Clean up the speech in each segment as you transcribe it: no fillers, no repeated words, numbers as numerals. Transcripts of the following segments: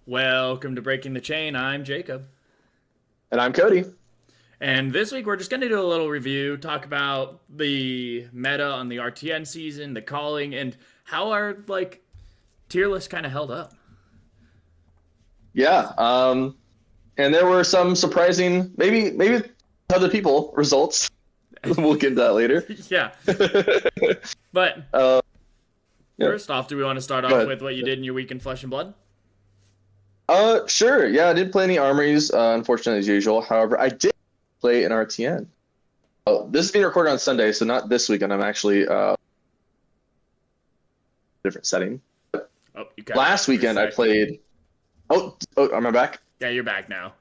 Welcome to Breaking the Chain. I'm Jacob. And I'm Cody. And this week we're just going to do a little review, talk about the meta on the RTN season, the calling, and how our tier list kind of held up. Yeah. And there were some surprising, maybe other people results. We'll get into that later. Yeah. But Yeah. first off, do we want to start Go off ahead. with what you did in your week in Flesh and Blood? Sure. Yeah, I didn't play any armories, unfortunately, as usual. However, I did play an RTN. This is being recorded on Sunday, so not this weekend. I'm actually different setting. Oh, you got Last weekend I played. Oh, am I back? Yeah, you're back now.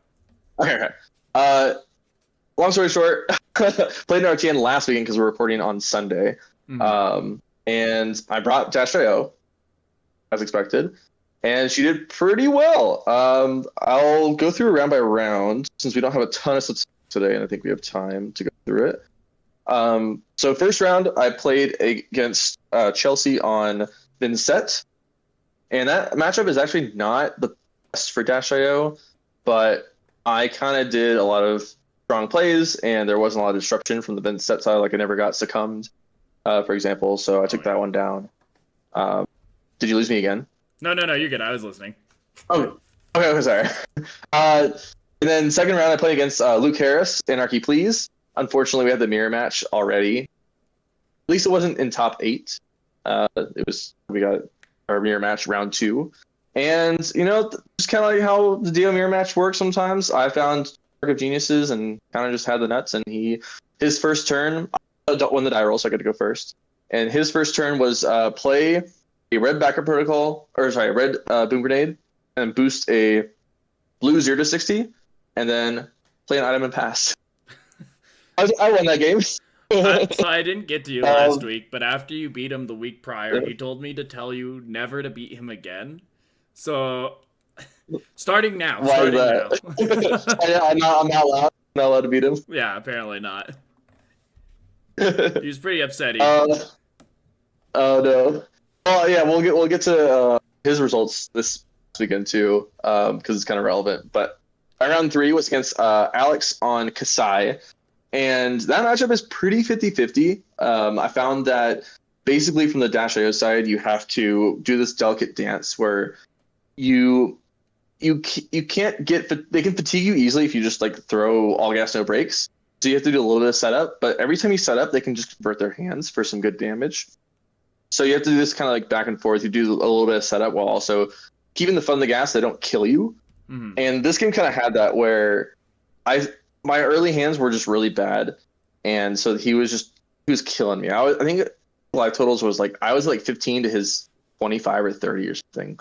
Okay. Long story short, played an RTN last weekend because we're recording on Sunday. And I brought Dash.io as expected, and she did pretty well. I'll go through round by round since we don't have a ton of statistics today, and I think we have time to go through it. So first round, I played against Chelsea on Vincent, and that matchup is actually not the best for Dash.io, but I kind of did a lot of strong plays, and there wasn't a lot of disruption from the Vincent side. Like I never got succumbed, for example, so I took that one down. Did you lose me again? No, you're good. I was listening. Oh, okay, sorry. And then second round, I played against Luke Harris, Anarchy Please. Unfortunately, we had the mirror match already. At least it wasn't in top 8. We got our mirror match round 2. And, just kind of like how the DO mirror match works sometimes. I found Dark of Geniuses and kind of just had the nuts. And his first turn, I don't win the die roll, so I get to go first. And his first turn was play a red backup protocol, red boom grenade, and boost a blue 0 to 60, and then play an item and pass. I won that game. So I didn't get to you last week, but after you beat him the week prior, he told me to tell you never to beat him again. So, starting now. Why is that? I'm not allowed to beat him. Yeah, apparently not. He was pretty upset. Oh no. Well, yeah, we'll get to his results this weekend too, because it's kind of relevant. But round 3 was against Alex on Kasai, and that matchup is pretty 50-50. I found that basically from the Dash.io side, you have to do this delicate dance where you can't they can fatigue you easily if you just like throw all gas no brakes. So you have to do a little bit of setup, but every time you set up, they can just convert their hands for some good damage. So you have to do this kind of like back and forth. You do a little bit of setup while also keeping the foot on the gas. They don't kill you. Mm-hmm. And this game kind of had that where my early hands were just really bad, and so he was killing me. I think live totals was I was like 15 to his 25 or 30 or something.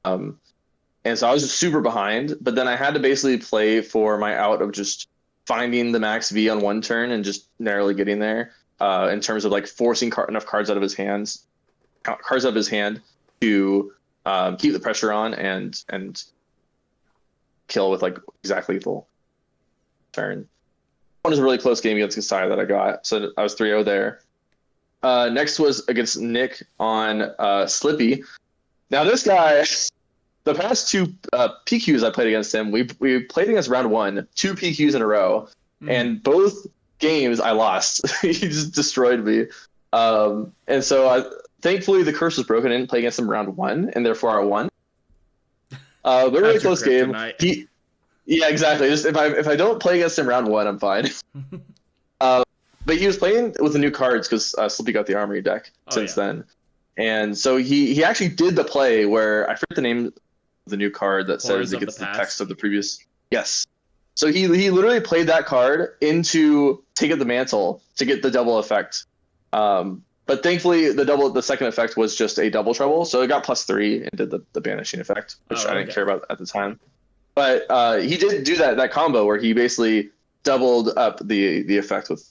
And so I was just super behind. But then I had to basically play for my out of just finding the max V on one turn and just narrowly getting there. In terms of like forcing enough cards out of his hand to keep the pressure on and kill with like exact lethal turn. One was a really close game against Kasai that I got, so I was 3-0 there. Next was against Nick on Slippy. Now this guy, the past 2 PQs I played against him, we played against round 1, 2 PQs in a row, and both games I lost. He just destroyed me. And so thankfully the curse was broken. I didn't play against him round 1, and therefore I won. But really close game. Yeah, exactly. Just if I don't play against him round 1, I'm fine. But he was playing with the new cards because Slippy got the armory deck then. And so he actually did the play where I forget the name of the new card that says it gets the text of the previous. Yes. So he literally played that card into Take It the Mantle to get the double effect. But thankfully the second effect was just a double trouble, so it got +3 and did the banishing effect, which I didn't care about at the time. But he did do that combo where he basically doubled up the effect with.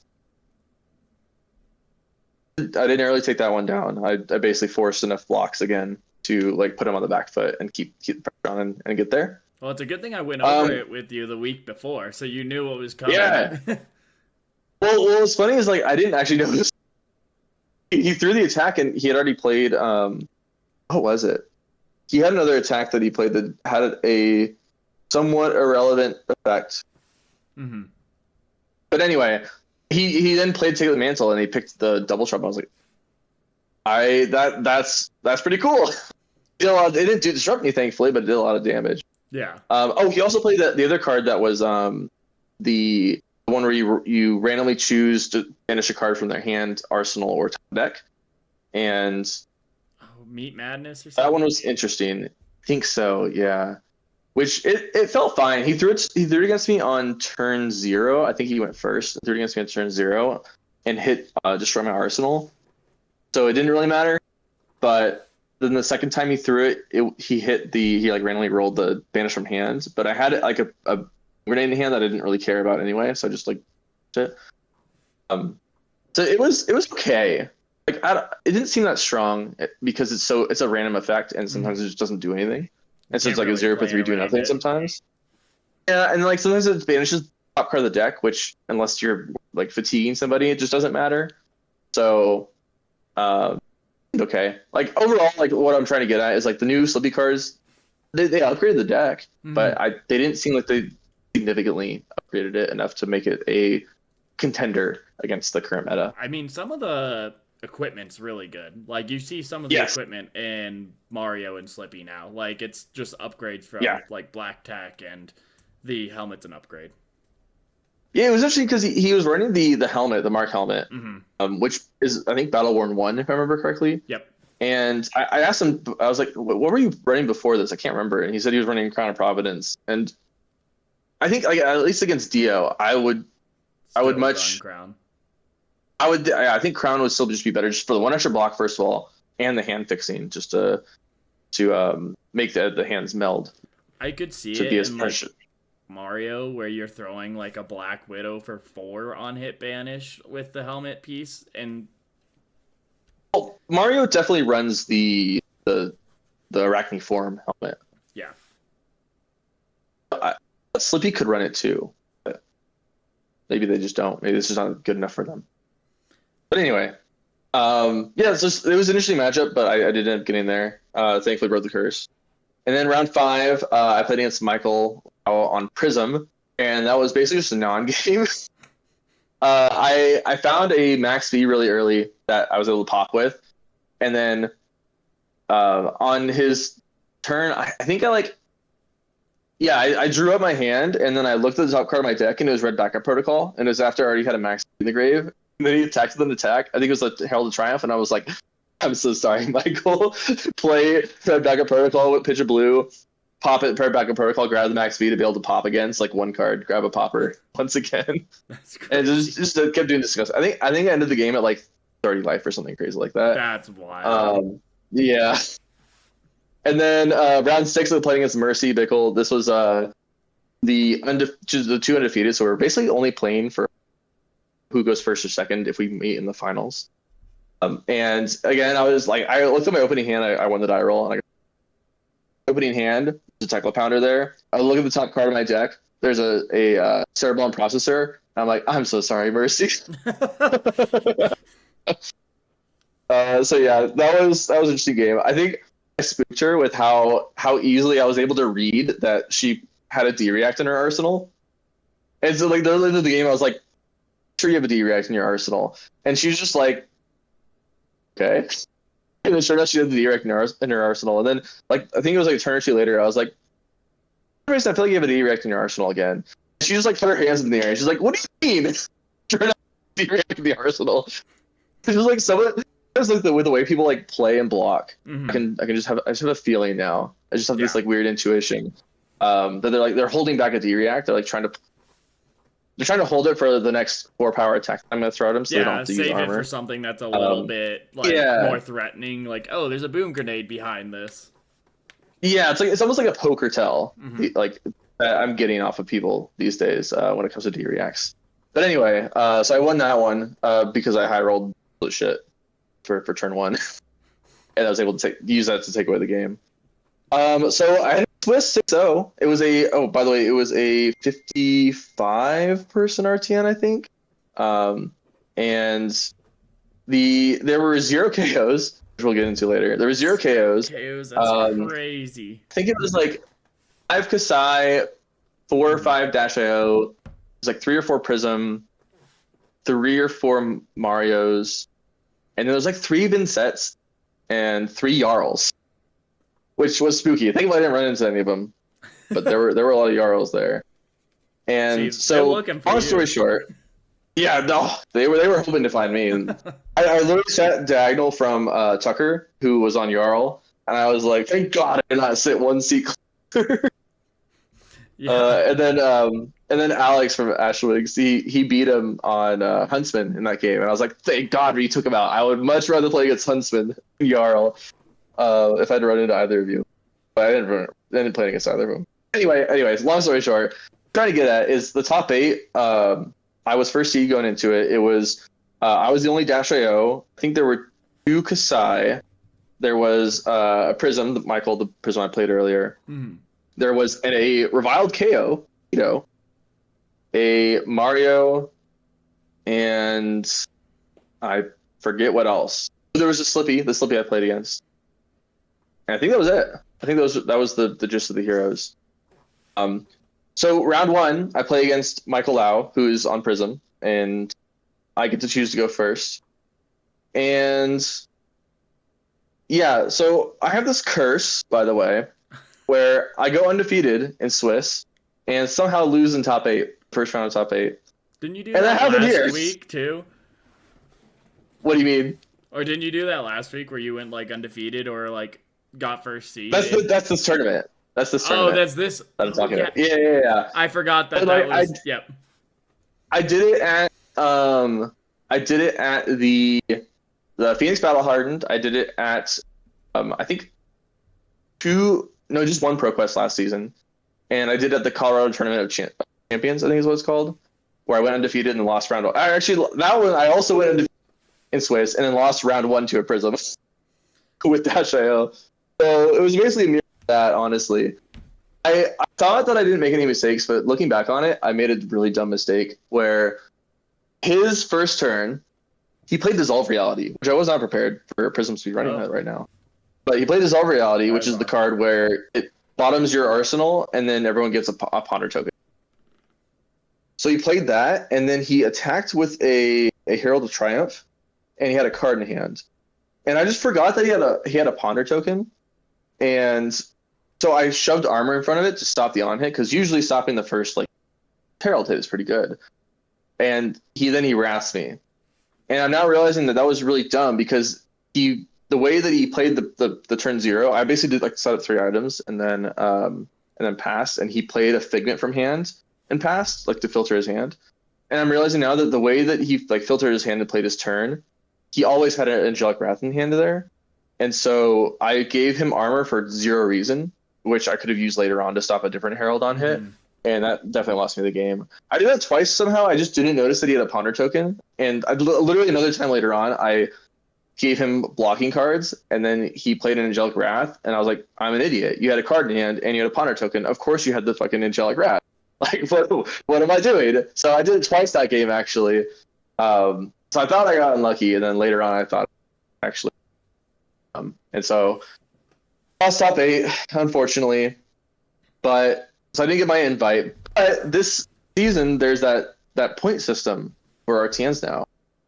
I didn't really take that one down. I basically forced enough blocks again to like put him on the back foot and keep the pressure on and get there. Well, it's a good thing I went over it with you the week before, so you knew what was coming. Yeah. Well, what's funny is I didn't actually know this. He threw the attack and he had already played. What was it? he had another attack that he played that had a somewhat irrelevant effect. Mm-hmm. But anyway, he then played Take the Mantle and he picked the double trap. I was like, that's pretty cool. It didn't disrupt me, thankfully, but it did a lot of damage. Yeah. He also played the other card that was the one where you randomly choose to banish a card from their hand, arsenal, or top deck, and Meat Madness or something. that one was interesting. I think so, yeah. Which it felt fine. He threw it against me on turn 0. I think he went first. Threw it against me on turn 0 and hit destroy my arsenal. So it didn't really matter. But then the second time he threw it, he like randomly rolled the banish from hand. But I had like a grenade in hand that I didn't really care about anyway, so I just like it. So it was okay. Like it didn't seem that strong because it's a random effect and sometimes it just doesn't do anything. And so it's like really a 0 for 3 do nothing sometimes. Yeah, and like sometimes it banishes top card of the deck, which unless you're like fatiguing somebody, it just doesn't matter. So okay. Like overall, like what I'm trying to get at is like the new Slippy cards, they upgraded the deck, but they didn't seem like they significantly upgraded it enough to make it a contender against the current meta. I mean, some of the equipment's really good. Like you see some of the equipment in Mario and Slippy now. Like it's just upgrades from like Black Tech, and the helmet's an upgrade. Yeah, it was interesting because he was running the helmet, the Mark helmet, which is I think Battle Worn 1 if I remember correctly. Yep. And I asked him, I was like, "What were you running before this?" I can't remember, and he said he was running Crown of Providence. And I think like at least against Dio, I would much Crown. I think Crown would still just be better just for the one extra block first of all, and the hand fixing just to make the hands meld. I could see it in like Mario where you're throwing like a Black Widow for 4 on hit banish with the helmet piece, and Mario definitely runs the Arachniform helmet. Yeah. Slippy could run it too. But maybe they just don't. Maybe this is not good enough for them. But anyway, it was an interesting matchup, but I did end up getting there. Thankfully, broke the curse. And then round 5, I played against Michael on Prism, and that was basically just a non-game. I found a max V really early that I was able to pop with, and then on his turn, I think I drew up my hand, and then I looked at the top card of my deck, and it was Red Backup Protocol, and it was after I already had a max in the grave. And then he attacked with an attack. I think it was like Herald of Triumph, and I was like, I'm so sorry, Michael. Play Red Backup Protocol with Pitcher Blue, pop it, Red Backup Protocol, grab the max V to be able to pop against like one card, grab a popper once again. That's crazy. And just kept doing disgust. I think I ended the game at like 30 life or something crazy like that. That's wild. Yeah. And then round 6 of playing against Mercy Bickle. This was the 2 undefeated, so we're basically only playing for who goes first or second if we meet in the finals. And again, I was like, I looked at my opening hand, I won the die roll, and opening hand, there's a Tekla Pounder there. I look at the top card of my deck. There's a Cerebellum Processor. I'm like, I'm so sorry, Mercy. So yeah, that was an interesting game. I think I spooked her with how easily I was able to read that she had a D-React in her arsenal. And so like the end of the game, I was like, sure you have a D-React in your arsenal. And she was just like, okay. And then sure enough, she had the D-React in her arsenal. And then like I think it was like a turn or two later, I was like, I feel like you have a D-React in your arsenal again. And she just like put her hands in the air. And she's like, what do you mean? Sure enough, D-React in the arsenal. It's just like it's like the way people like play and block. I just have a feeling now. I just have this like weird intuition that they're holding back a D-React. They're like trying to hold it for the next 4 power attack I'm gonna throw at them, so they don't have to use armor. Save it for something that's a little bit more threatening. Like, oh, there's a boom grenade behind this. Yeah, it's almost like a poker tell, like that I'm getting off of people these days when it comes to D-Reacts. But anyway, so I won that one because I high rolled shit for turn 1, and I was able to use that to take away the game. So I had a Swiss 6-0. It was by the way, it was a 55 person RTN, I think. And there were 0 KOs. which we'll get into later. There was 0 KOs. KOs, that's crazy. I think it was like 5 Kasai, 4 or 5 Dash IO. It was like 3 or 4 Prism, 3 or 4 Marios, and there was like 3 Vincets and 3 Jarls, which was spooky. I think I didn't run into any of them, but there were a lot of Jarls there. And so, long story short, yeah, no, they were hoping to find me, and I literally sat diagonal from Tucker, who was on Jarl, and I was like, thank God I did not sit one seat clear. Yeah. And then Alex from Ashwigs, he beat him on Huntsman in that game, and I was like, thank God we took him out. I would much rather play against Huntsman than Jarl if I had to run into either of you, but I didn't play against either of them. Anyways, long story short, trying to get at is the top 8. I was first seed going into it. It was I was the only Dash IO. I think there were 2 Kasai. There was a Prism, Michael, the Prism I played earlier. Mm-hmm. There was a reviled KO, a Mario, and I forget what else. There was a Slippy, the Slippy I played against. And I think that was it. I think that was the gist of the heroes. So round 1, I play against Michael Lau, who's on Prism, and I get to choose to go first. And yeah, so I have this curse, by the way, where I go undefeated in Swiss and somehow lose in top 8, first round of top 8. Didn't you do that last week too? What do you mean? Or didn't you do that last week where you went like undefeated or like got first seed? That's this tournament. That's this tournament. Oh, that's this. That I'm talking about. Yeah. I forgot that was. Yep. I did it at the Phoenix Battle Hardened. I did it at I think just 1 ProQuest last season, and I did it at the Colorado Tournament of Champions. I think is what it's called, where I went undefeated and lost round 1. Actually, that one I also went undefeated in Swiss and then lost round 1 to a Prism with Dash IO. So it was basically a mirror of that, honestly. I thought that I didn't make any mistakes, but looking back on it, I made a really dumb mistake where his first turn, he played Dissolve Reality, which I was not prepared for Prism to be running that right now. But he played Dissolve Reality, which is the card where it bottoms your arsenal, and then everyone gets a Ponder token. So he played that, and then he attacked with a Herald of Triumph, and he had a card in hand. And I just forgot that he had a Ponder token, and so I shoved armor in front of it to stop the on hit, because usually stopping the first Herald hit is pretty good. And he wraths me, and I'm now realizing that was really dumb, because the way that he played the turn 0, I basically did set up 3 items and then passed, and he played a Figment from hand and passed to filter his hand. And I'm realizing now that the way that he filtered his hand and played his turn, he always had an Angelic Wrath in hand there, and so I gave him armor for 0 reason, which I could have used later on to stop a different Herald on hit. And that definitely lost me the game. I did that twice somehow. I just didn't notice that he had a Ponder token. And literally another time later on, I gave him blocking cards, and then he played an Angelic Wrath, and I was like, I'm an idiot. You had a card in hand, and you had a Ponder token. Of course you had the fucking Angelic Wrath. What am I doing? So I did it twice that game, actually. So I thought I got unlucky, and then later on I thought, actually. And so lost top 8, unfortunately. So I didn't get my invite. But this season, there's that point system for RTNs now,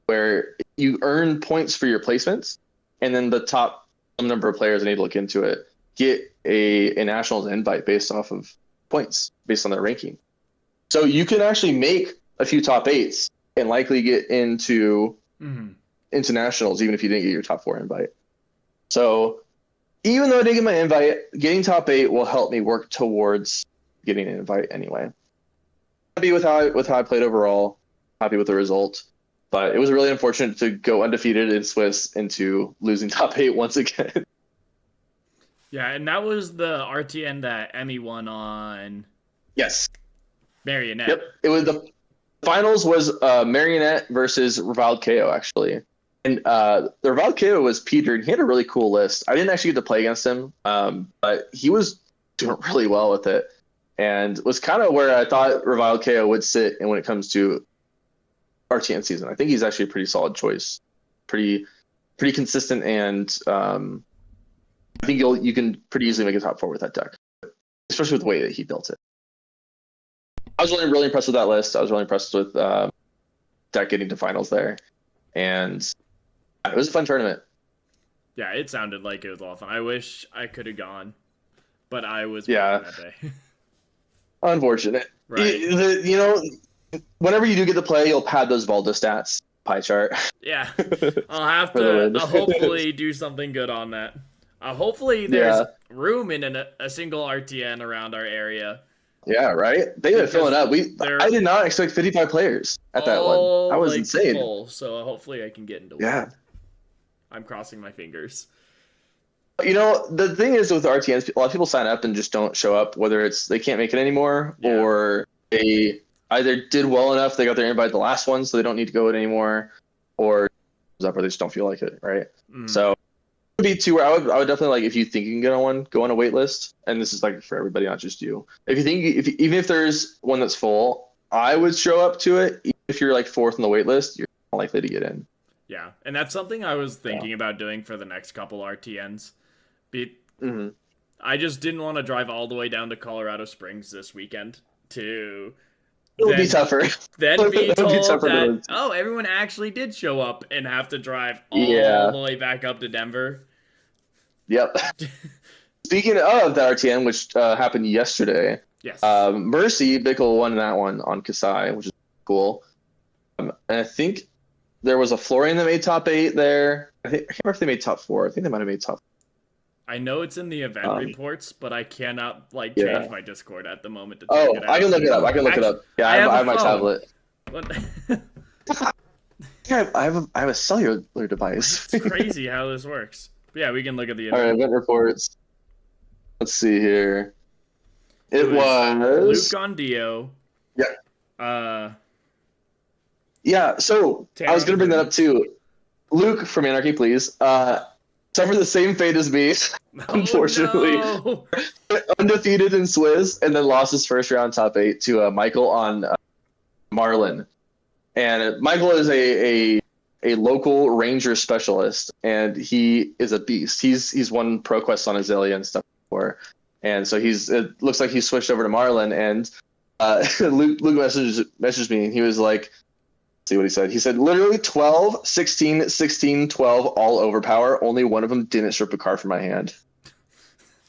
where you earn points for your placements, and then the top some number of players, I need to look into it, get a nationals invite based off of points, based on their ranking. So you can actually make a few top 8s and likely get into nationals, even if you didn't get your top 4 invite. So even though I didn't get my invite, getting top 8 will help me work towards getting an invite anyway. Happy with how I played overall. Happy with the result, but it was really unfortunate to go undefeated in Swiss into losing top 8 once again. Yeah, and that was the RTN that Emmy won on. Yes. Marionette. Yep. It was the finals was Marionette versus Reviled KO, actually. And the Reviled KO was Peter, and he had a really cool list. I didn't actually get to play against him, but he was doing really well with it, and was kind of where I thought Reviled KO would sit. And when it comes to RTN season, I think he's actually a pretty solid choice. Pretty pretty consistent, and I think you can pretty easily make a top 4 with that deck, especially with the way that he built it. I was really impressed with that list. I was really impressed with deck getting to finals there, and it was a fun tournament. Yeah, it sounded like it was a lot of fun. I wish I could have gone, but I was working that day. Unfortunate. Right. Whenever you do get to play, you'll pad those Valda stats pie chart. Yeah. I'll hopefully do something good on that. Hopefully there's room in a single RTN around our area. Yeah, right? They've been filling up. I did not expect 55 players at that one. That was insane. Full, so hopefully I can get into one. I'm crossing my fingers. The thing is with RTNs, a lot of people sign up and just don't show up, whether it's they can't make it anymore or they either did well enough, they got their invite the last one, so they don't need to go it anymore, or they just don't feel like it, right? So it would be two where I would definitely, like, if you think you can get on one, go on a wait list. And this is like for everybody, not just you. If you think even if there's one that's full, I would show up to it. Even if you're like 4th on the wait list, you're likely to get in. Yeah, and that's something I was thinking about doing for the next couple RTNs. I just didn't want to drive all the way down to Colorado Springs this weekend to It would be tougher. Then be told that, everyone actually did show up and have to drive all the way back up to Denver. Yep. Speaking of the RTN, which happened yesterday, Mercy Bickle won that one on Kasai, which is cool. And I think there was a Florian that made top 8 there. I can't remember if they made top 4. I think they might have made top 4. I know it's in the event reports, but I cannot change my Discord at the moment to check it out. I can look it up. Yeah, I have my tablet. I have a cellular device. It's crazy how this works. But yeah, we can look at the event. All right, event reports. Let's see here. It was Luke on Dio. Yeah. Yeah, so I was going to bring that up too. Luke from Anarchy, please. Suffered the same fate as me, unfortunately. No. Undefeated in Swizz, and then lost his first round top 8 to Michael on Marlin. And Michael is a local ranger specialist, and he is a beast. He's won Pro Quests on Azalea and stuff before, and so it looks like he's switched over to Marlin. And Luke messaged me, and he was like, see what he said. He said, literally 12, 16, 16, 12, all overpower. Only one of them didn't strip a card from my hand.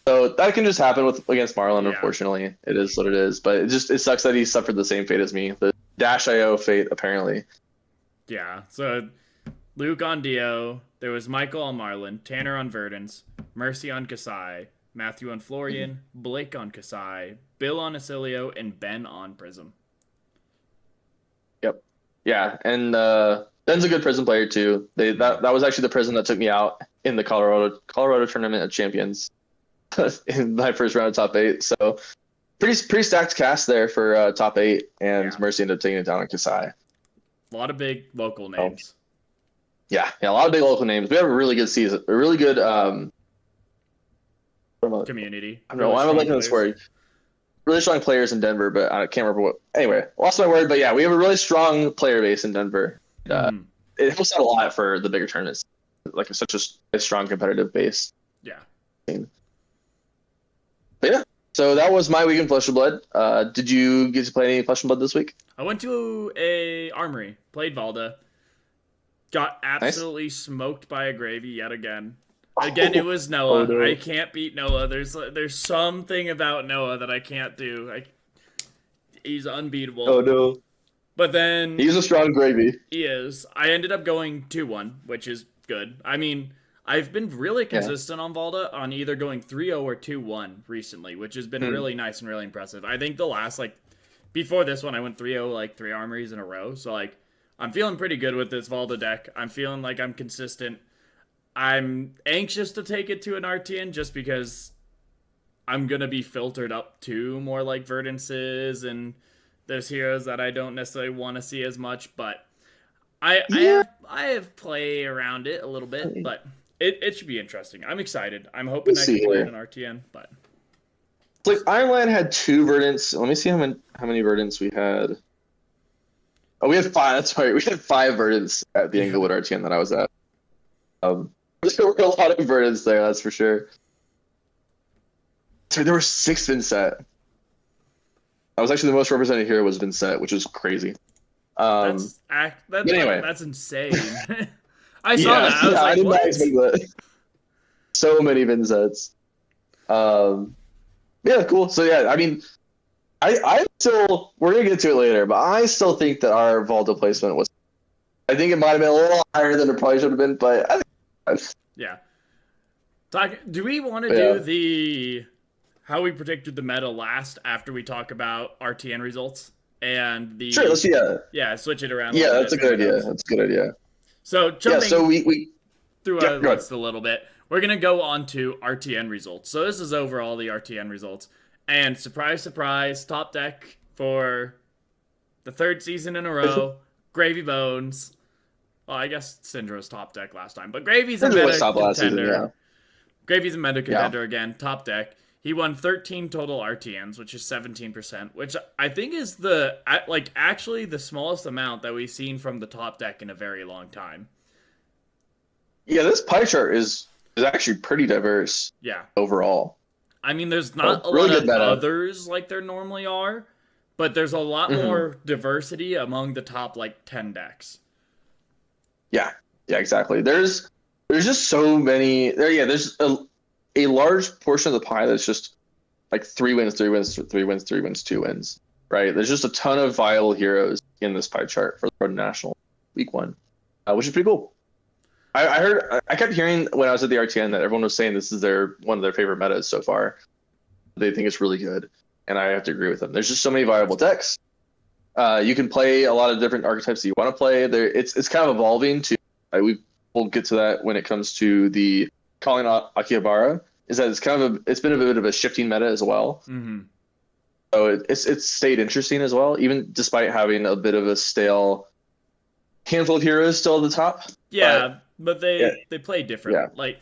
So that can just happen against Marlin, unfortunately. It is what it is. But it sucks that he suffered the same fate as me. The Dash.io fate, apparently. Yeah, so Luke on Dio. There was Michael on Marlin, Tanner on Verdance, Mercy on Kasai, Matthew on Florian, Blake on Kasai, Bill on Acilio, and Ben on Prism. Yep. Yeah, and Ben's a good Prism player too. That was actually the Prism that took me out in the Colorado Tournament of Champions in my first round of top 8. So pretty stacked cast there for top 8, and Mercy ended up taking it down on Kasai. A lot of big local names. Yeah, a lot of big local names. We have a really good season, a really good community. I don't know. I'm looking at this word. Really strong players in Denver, but I can't remember what. Anyway, lost my word. But yeah, we have a really strong player base in Denver. It helps out a lot for the bigger tournaments, like such a strong competitive base. Yeah. But yeah, so that was my week in Flesh and Blood. Did you get to play any Flesh and Blood this week? I went to a armory, played Valda, got absolutely smoked by a Gravy yet again. Again, it was Noah. Oh, no. I can't beat Noah. There's something about Noah that I can't do. He's unbeatable. Oh, no. But then... He's a strong Gravy. He is. I ended up going 2-1, which is good. I mean, I've been really consistent on Valda on either going 3-0 or 2-1 recently, which has been really nice and really impressive. I think the last, before this one, I went 3-0, 3 armories in a row. So, I'm feeling pretty good with this Valda deck. I'm feeling like I'm consistent. I'm anxious to take it to an RTN just because I'm going to be filtered up to more Verdances, and there's heroes that I don't necessarily want to see as much, but I have play around it a little bit, but it should be interesting. I'm excited. I'm hoping I can play it in RTN, but... Ironland had 2 Verdants. Let me see how many Verdants we had. Oh, we had 5. That's right. We had 5 Verdants at the Englewood RTN that I was at. There were a lot of Verdants there, that's for sure. So there were 6 Vincent. I was actually the most represented hero was Vincent, which is crazy. Anyway, that's insane. I saw that. I was I like, did what? not expect that. So many Vincents. Yeah, cool. So yeah, I mean, I still we're gonna get to it later, but I still think that our Volta placement was. I think it might have been a little higher than it probably should have been, but I think. Yeah. Do we want to Yeah. do the how we predicted the meta last after we talk about RTN results and the Sure. Let's see. yeah, switch it around. Yeah, a that's a good idea. That's a good idea. So Yeah. jumping So we through yeah, our list a little bit, we're gonna go on to RTN results. So this is overall the RTN results, and surprise, surprise, top deck for the 3rd season in a row. Gravy Bones. Well, I guess Syndra's top deck last time, but Gravy's a meta contender. Season, yeah. Gravy's a meta contender again, top deck. He won 13 total RTNs, which is 17%, which I think is actually the smallest amount that we've seen from the top deck in a very long time. Yeah, this pie chart is actually pretty diverse. Yeah. Overall. I mean, there's not a lot of others like there normally are, but there's a lot more diversity among the top 10 decks. Yeah, exactly. There's just so many. There's a large portion of the pie that's just 3 wins, 3 wins, 3 wins, 3 wins, 2 wins. Right? There's just a ton of viable heroes in this pie chart for the Pro National Week 1, which is pretty cool. I kept hearing when I was at the RTN that everyone was saying this is one of their favorite metas so far. They think it's really good, and I have to agree with them. There's just so many viable decks. You can play a lot of different archetypes that you want to play. It's kind of evolving to. We'll get to that when it comes to the calling Akihabara. Is that it's been a bit of a shifting meta as well. Mm-hmm. So it's stayed interesting as well, even despite having a bit of a stale handful of heroes still at the top. Yeah, but they play different. Yeah.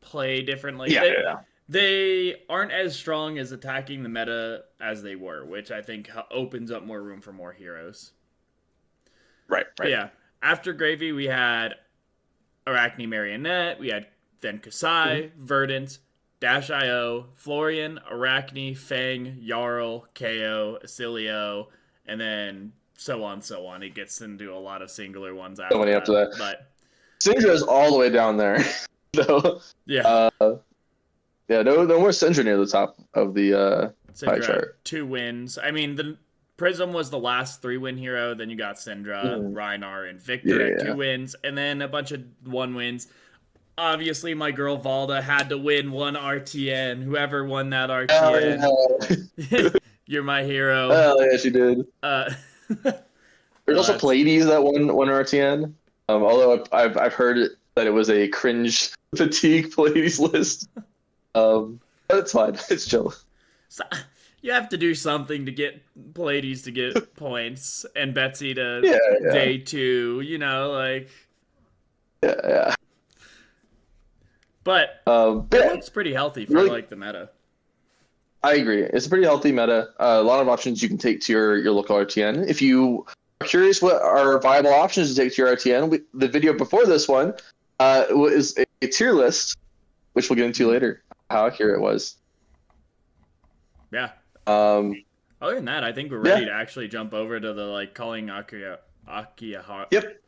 Play differently. Yeah. They aren't as strong as attacking the meta as they were, which I think opens up more room for more heroes. Right. But yeah. After Gravy, we had Arachne Marionette, we had then Kasai, Verdant, Dash.io, Florian, Arachne, Fang, Jarl, KO, Acilio, and then so on. It gets into a lot of singular ones after that. But Syndra is all the way down there. So yeah. No more Syndra near the top of the pie chart. 2 wins. I mean, the Prism was the last 3-win hero. Then you got Syndra, Rhinar, and Victor at 2 wins, and then a bunch of 1 wins. Obviously, my girl Valda had to win 1 RTN. Whoever won that RTN, you're my hero. Oh yeah, she did. There's also Pleiades that won RTN. Although I've heard that it was a cringe fatigue Pleiades list. But it's fine. It's chill. So, you have to do something to get Pleiades to get points, and Betsy to day 2. Yeah. But it looks pretty healthy for the meta. I agree. It's a pretty healthy meta. A lot of options you can take to your local RTN. If you are curious what are viable options to take to your RTN, the video before this one was a tier list, which we'll get into later, how accurate it was. Yeah. Other than that, I think we're ready to actually jump over to the calling Akihabara. Yep.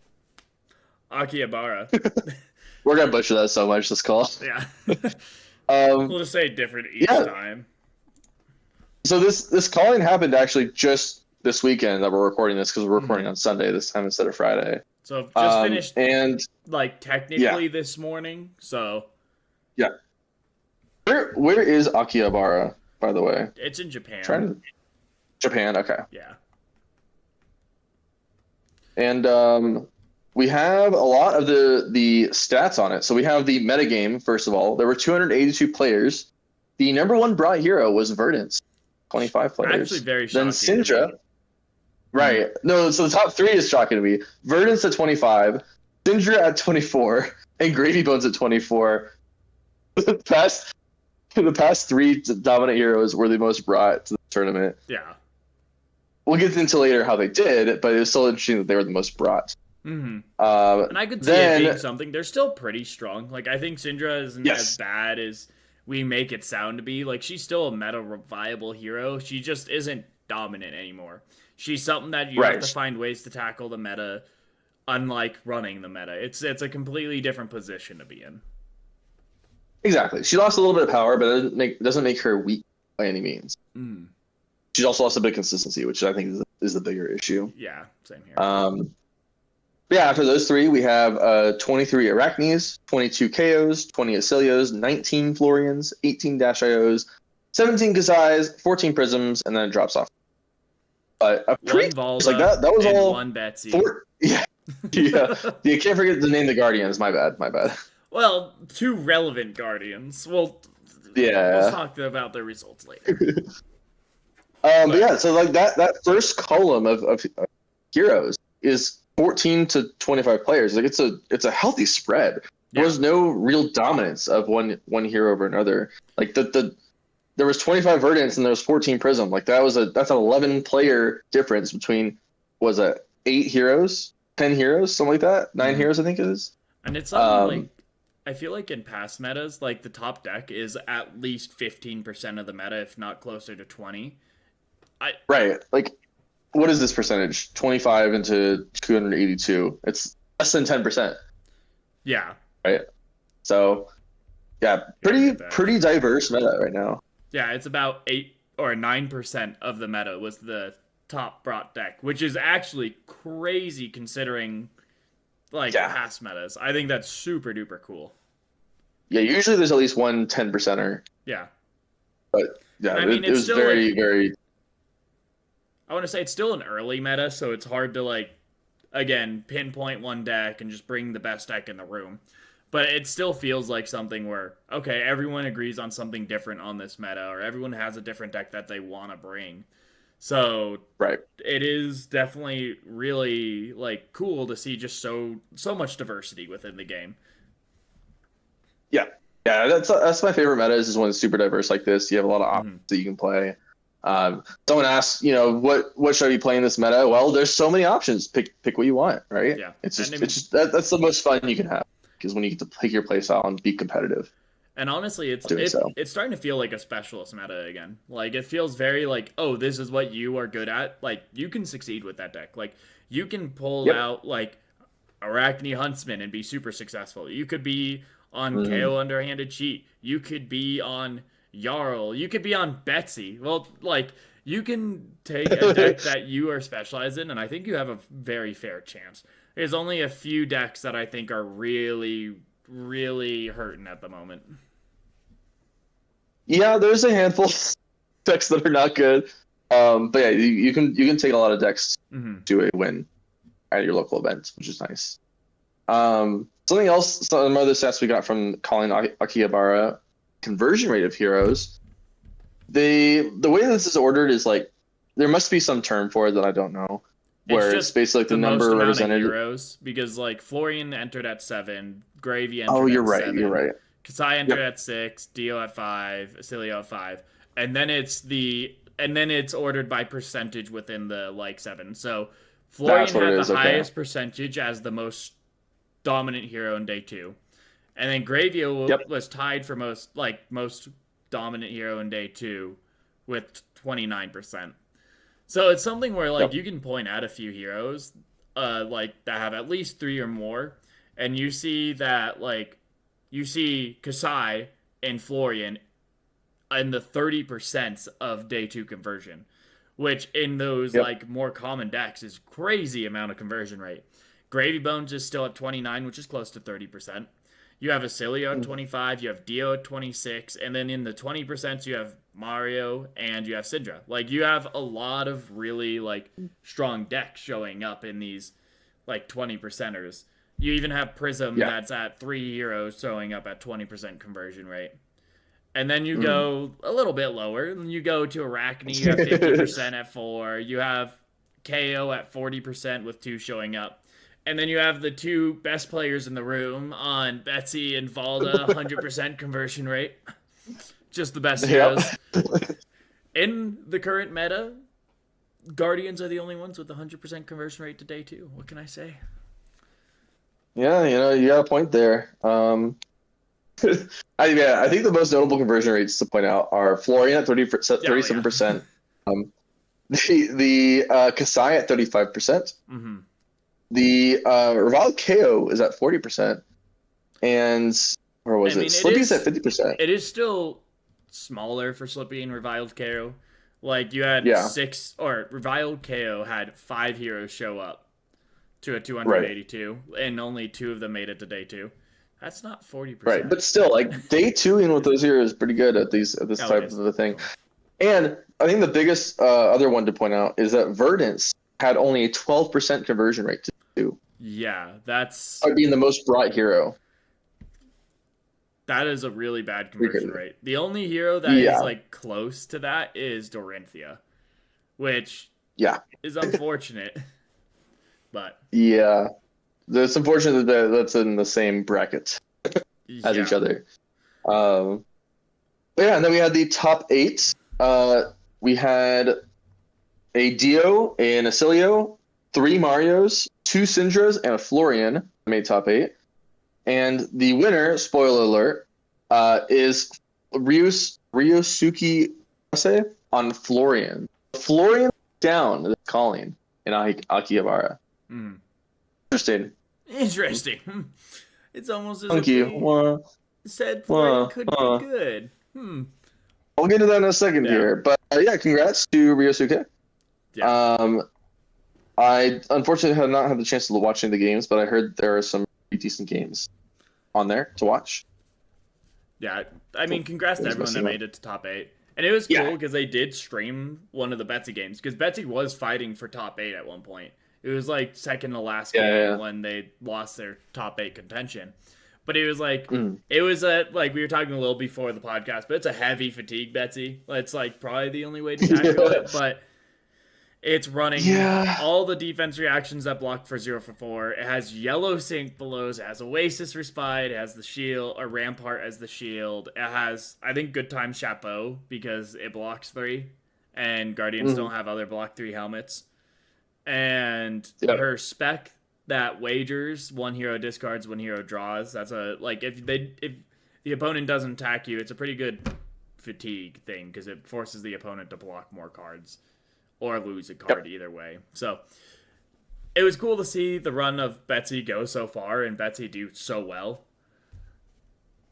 Akihabara. We're gonna butcher that so much this call. Yeah. We'll just say different each time. So this calling happened actually just this weekend that we're recording this, because we're recording on Sunday this time instead of Friday. So just finished and technically this morning. So yeah. Where is Akihabara, by the way? It's in Japan. Japan, okay. Yeah. And we have a lot of the stats on it. So we have the metagame, first of all. There were 282 players. The number 1 brought hero was Verdance, 25 players. Actually very shocking. Then Syndra. Right. No, so the top 3 is shocking to me. Verdance at 25, Syndra at 24, and Gravy Bones at 24. The past 3 dominant heroes were the most brought to the tournament. Yeah. We'll get into later how they did, but it was still interesting that they were the most brought. Mm-hmm. Uh, And I could see it being then something. They're still pretty strong. Like, I think Syndra isn't as yes, bad as we make it sound to be. Like, she's still a meta viable hero. She just isn't dominant anymore. She's something that you have to right, find ways to tackle the meta, unlike running the meta. It's a completely different position to be in. exactly. She lost a little bit of power, but it doesn't make her weak by any means. Mm. She's also lost a bit of consistency, which I think is the bigger issue. Yeah, same here. But yeah, after those three, we have 23 Arachnes, 22 KOs, 20 Acilios, 19 Florians, 18 Dash IOs, 17 Kazais, 14 Prisms, and then it drops off. But a One pretty like Valda that was and all one Betsy. four. Yeah, yeah. You can't forget to name the Guardians. My bad. My bad. Well, two relevant Guardians. We'll Yeah. talk about the results later. But yeah, so like that first column of heroes is 14 to 25 players. Like it's a healthy spread. There Yeah. was no real dominance of one hero over another. Like there was 25 Verdants and there was 14 Prism. Like that's an 11 player difference between was it 8 heroes, 10 heroes, something like that. 9 Mm-hmm. heroes I think it is. And it's something like Um, I feel like in past metas, like the top deck is at least 15% of the meta, if not closer to 20. I right. Like what is this percentage? 25 into 282. It's less than 10%, yeah, right? So yeah, here, let me get pretty back. diverse meta right now. Yeah, it's about 8 or 9% of the meta was the top brought deck, which is actually crazy considering like Yeah. past metas. I think that's super duper cool. Yeah, usually there's at least one 10%er, Yeah. but yeah, And I mean it it's was still very, like very I want to say it's still an early meta, so it's hard to like again pinpoint one deck and just bring the best deck in the room. But it still feels like something where okay, everyone agrees on something different on this meta, or everyone has a different deck that they want to bring. So right. it is definitely really like cool to see just so much diversity within the game. Yeah. Yeah, that's my favorite meta is when it's super diverse like this. You have a lot of Mm-hmm. options that you can play. Someone asks, what should I be playing this meta? Well, there's so many options. Pick what you want, right? Yeah, It's and just it's just that's the most fun you can have because when you get to pick your play style and be competitive honestly, it's doing so. it's starting to feel like a specialist meta again. Like it feels very like, oh, this is what you are good at. Like you can succeed with that deck. Like you can pull Yep. out like Arachne Huntsman and be super successful. You could be on Mm. KO Underhanded Cheat. You could be on Jarl. You could be on Betsy. Well, like you can take a deck that you are specialized in, and I think you have a very fair chance. There's only a few decks that I think are really, really hurting at the moment. Yeah, there's a handful of decks that are not good. But yeah, you can take a lot of decks Mm-hmm. to a win at your local event, which is nice. Something else, some other stats we got from Colin Akihabara, conversion rate of heroes. The way this is ordered is like there must be some term for it that I don't know, It's where it's just basically like the the most number amount of represented. heroes because like Florian entered at 7, Gravy Oh, entered you're at right. You're 7, right. Kasai entered Yep, at 6, Dio at 5, Acilio at 5, and then it's ordered by percentage within the like 7. So that's Florian what it had the is. Okay. highest percentage as the most dominant hero in day 2. And then Gravio Yep. was tied for most dominant hero in day 2 with 29%. So it's something where like Yep. you can point out a few heroes, like that have at least 3 or more, and you see that like you see Kasai and Florian in the 30% of day 2 conversion, which in those Yep. like more common decks is crazy amount of conversion rate. Gravy Bones is still at 29, which is close to 30%. You have Acilio at 25, you have Dio at 26, and then in the 20% you have Mario and you have Syndra. Like you have a lot of really like strong decks showing up in these like 20%ers. You even have Prism Yeah. that's at 3 heroes showing up at 20% conversion rate. And then you Mm. go a little bit lower, and you go to Arachne, you have 50% at 4, you have KO at 40% with 2 showing up. And then you have the 2 best players in the room on Betsy and Valda, 100% conversion rate. Just the best Yep. heroes. In the current meta, Guardians are the only ones with 100% conversion rate to day 2. What can I say? Yeah, you got a point there. I think the most notable conversion rates to point out are Florian at 37%, the Kasai at 35%, Mm-hmm. the Rival KO is at 40%, and where was I it? mean, Slippy's at 50%. it is still smaller for Slippy and Reviled KO. Like you had Yeah, 6, or Reviled KO had 5 heroes show up to a right, 282, and only 2 of them made it to day 2. That's not right. 40%. But still, like day two in with Is it? those heroes is pretty good at this Oh, it type is. of a thing. Cool. And I think the biggest other one to point out is that Verdance had only a 12% conversion rate to do, Yeah, that's being the most brought hero. that is a really bad Pretty conversion crazy. rate. The only hero that is Yeah, like close to that is Dorinthia, which yeah, is unfortunate. But yeah. It's unfortunate that that's in the same bracket as each yeah, other. Um, but yeah, and then we had the top eight. We had a Dio, an Acilio, three Marios, two Syndras, and a Florian made top eight. And the winner, spoiler alert, is Ryosuke Ase on Florian. Florian down the calling in Akihabara. mm. Interesting. Interesting. It's almost as Thank if you. we said Florian could be good. I'll get to that in a second Yeah. here. But yeah, congrats to Ryosuke. Yeah. Um, I unfortunately have not had the chance to watch any of the games, but I heard there are some pretty decent games on there to watch. Yeah. I mean, congrats to Games everyone that missing out. made it to top 8. And it was Yeah. cool because they did stream one of the Betsy games, because Betsy was fighting for top 8 at one point. It was like second to last game when they lost their top 8 contention. But it was like, Mm. it was like we were talking a little before the podcast, but it's a heavy fatigue Betsy. It's like probably the only way to tackle it, but it's running Yeah. all the defense reactions that block for 0 for 4. It has yellow sync belows. It has Oasis Respite. It has the shield, or Rampart as the shield. It has, I think, Good Time Chapeau because it blocks 3. And Guardians Mm. don't have other block 3 helmets. And Yeah. her spec that wagers, one hero discards, one hero draws. That's a, like, if the opponent doesn't attack you, it's a pretty good fatigue thing because it forces the opponent to block more cards or lose a card either way. So it was cool to see the run of Betsy go so far and Betsy do so well.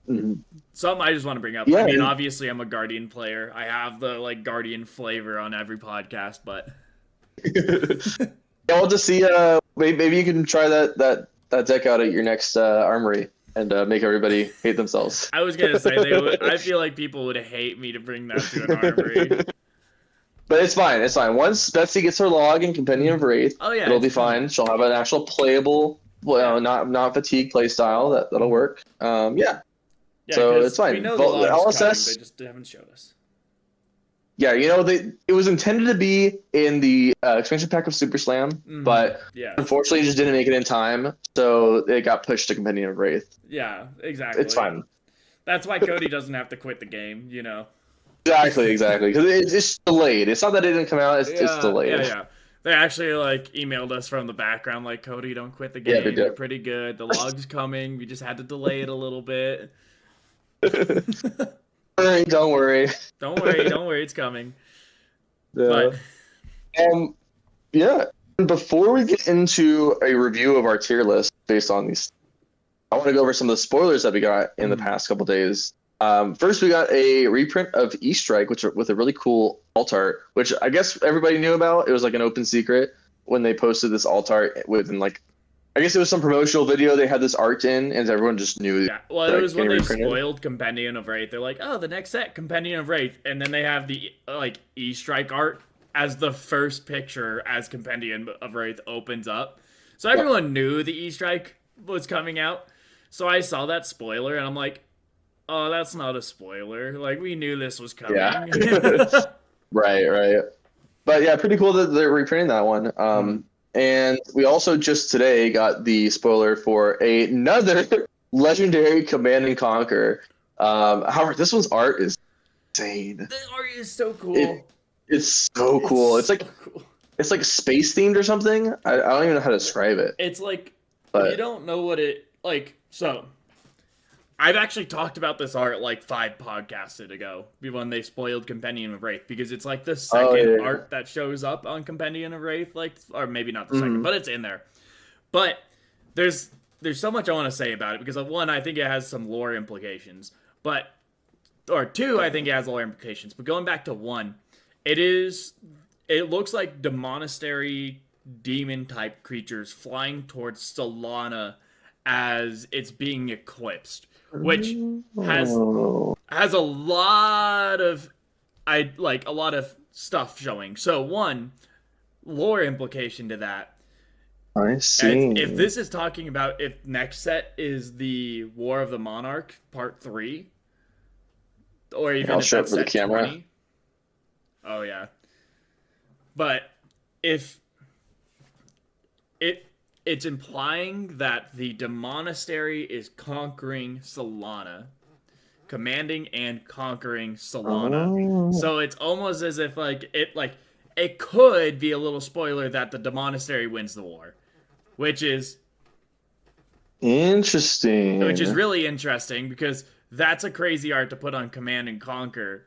Mm-hmm. Something I just want to bring up. Yeah, I mean, obviously I'm a Guardian player. I have the like Guardian flavor on every podcast, but yeah, we'll just see. Maybe you can try that deck out at your next armory and make everybody hate themselves. I was gonna say they would. I feel like people would hate me to bring that to an armory. But it's fine. It's fine. Once Betsy gets her log in Compendium of Wraith, Oh yeah, it'll be it's coming. fine. She'll have an actual playable, well, not fatigue play style that'll work. Yeah. Yeah, So because it's fine. we know But the log's coming. LSS, They just haven't showed us. yeah, it was intended to be in the expansion pack of Super Slam, but Yeah. unfortunately, it just didn't make it in time, so it got pushed to Compendium of Wraith. Yeah, exactly. It's fine. That's why Cody doesn't have to quit the game, you know. Exactly. Because it's delayed. It's not that it didn't come out. It's delayed. Yeah. They actually like emailed us from the background, like, Cody, don't quit the game. Yeah, they did. You're pretty good. The log's coming. We just had to delay it a little bit. Don't worry. Don't worry, it's coming. Yeah. But Yeah. Before we get into a review of our tier list based on these, I want to go over some of the spoilers that we got in the past couple days. First, we got a reprint of E-Strike, with a really cool alt art, which I guess everybody knew about. It was like an open secret when they posted this alt art within I guess it was some promotional video they had this art in, and everyone just knew. yeah, well, it was when they reprinted. spoiled Compendium of Wraith. They're like, oh, the next set, Compendium of Wraith, and then they have the like E-Strike art as the first picture as Compendium of Wraith opens up. So everyone knew the E-Strike was coming out. So I saw that spoiler, and I'm like, oh, that's not a spoiler. Like, we knew this was coming. Yeah. Right. But yeah, pretty cool that they're reprinting that one. And we also just today got the spoiler for another legendary Command and Conquer. However, this one's art is insane. The art is so cool. It's so cool. It's like cool. it's like space themed or something. I don't even know how to describe it. It's like If you But don't know what it like, so I've actually talked about this art like 5 podcasts ago when they spoiled Compendium of Wraith, because it's like the oh second yeah, art that shows up on Compendium of Wraith, like, or maybe not the second, mm-hmm. but it's in there. But there's there's so much I want to say about it, because one, I think it has some lore implications, but or two, I think it has lore implications. But going back to one, it looks like the monastery demon type creatures flying towards Solana as it's being eclipsed, which has Oh, has a lot of a lot of stuff showing. So one lore implication to that. I If see. this is talking about, if next set is the War of the Monarch Part 3, or Here, even I'll if show it that's for the set camera. 20. Oh yeah. But if it it's implying that the Demonastery is conquering Solana, commanding and conquering Solana. Oh, So it's almost as if it could be a little spoiler that the Demonastery wins the war, which is interesting. really interesting, because that's a crazy art to put on Command and Conquer.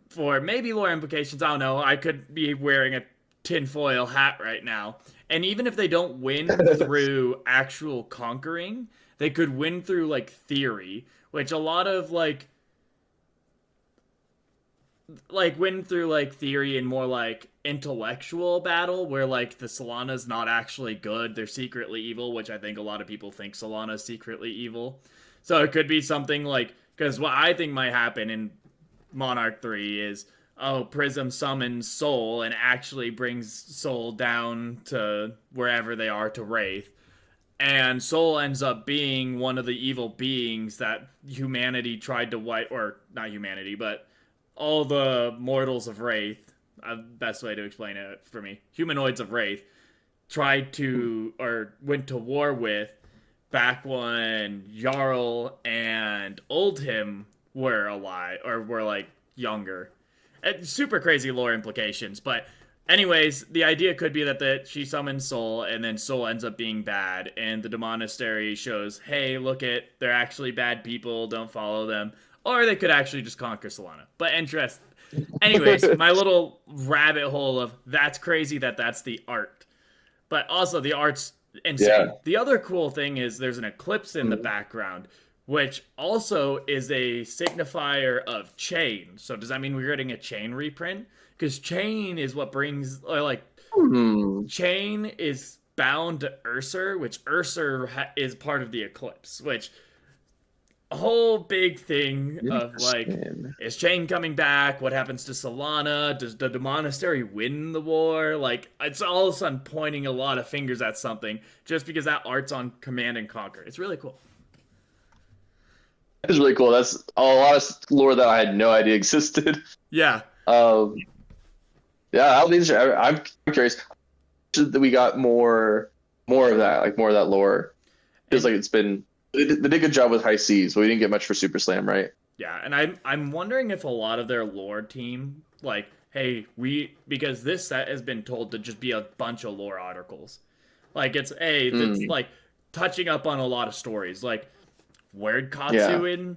For maybe lore implications, I don't know. I could be wearing a tinfoil hat right now. And even if they don't win through actual conquering, they could win through like theory, which a lot of win through like theory and more like intellectual battle, where like the Solana's not actually good, they're secretly evil, which I think a lot of people think Solana's secretly evil. So it could be something like, because what I think might happen in Monarch 3 is, oh, Prism summons Soul and actually brings Soul down to wherever they are to Wraith. And Soul ends up being one of the evil beings that humanity tried to wipe, or not humanity, but all the mortals of Wraith, best way to explain it for me, humanoids of Wraith, tried to, or went to war with back when Jarl and Oldhim were alive, or were like younger. Super crazy lore implications, but anyways, the idea could be that she summons Soul, and then Soul ends up being bad, and the Demonastery shows, hey, look it, they're actually bad people, don't follow them. Or they could actually just conquer Solana. But anyways, my little rabbit hole of that's crazy that's the art. But also the art's insane. Yeah. The other cool thing is there's an eclipse in the Mhm. background, which also is a signifier of chain. So does that mean we're getting a chain reprint? Because chain is what brings, or like, Hmm. chain is bound to Ursur, which Ursur is part of the eclipse, which a whole big thing of like, Interesting. is Chain coming back? What happens to Solana? Does the Monastery win the war? Like, it's all of a sudden pointing a lot of fingers at something just because that art's on Command and Conquer. It's really cool. It's really cool. That's a lot of lore that I had no idea existed. Yeah. Um, yeah, that'll be interesting. I'm curious that we got more of that, like more of that lore. Feels And like they did a good job with High Seas, but we didn't get much for Super Slam, right? yeah, and I'm wondering if a lot of their lore team, like, hey, because this set has been told to just be a bunch of lore articles. Like, it's Mm, like touching up on a lot of stories. Like, where'd yeah. Katsu and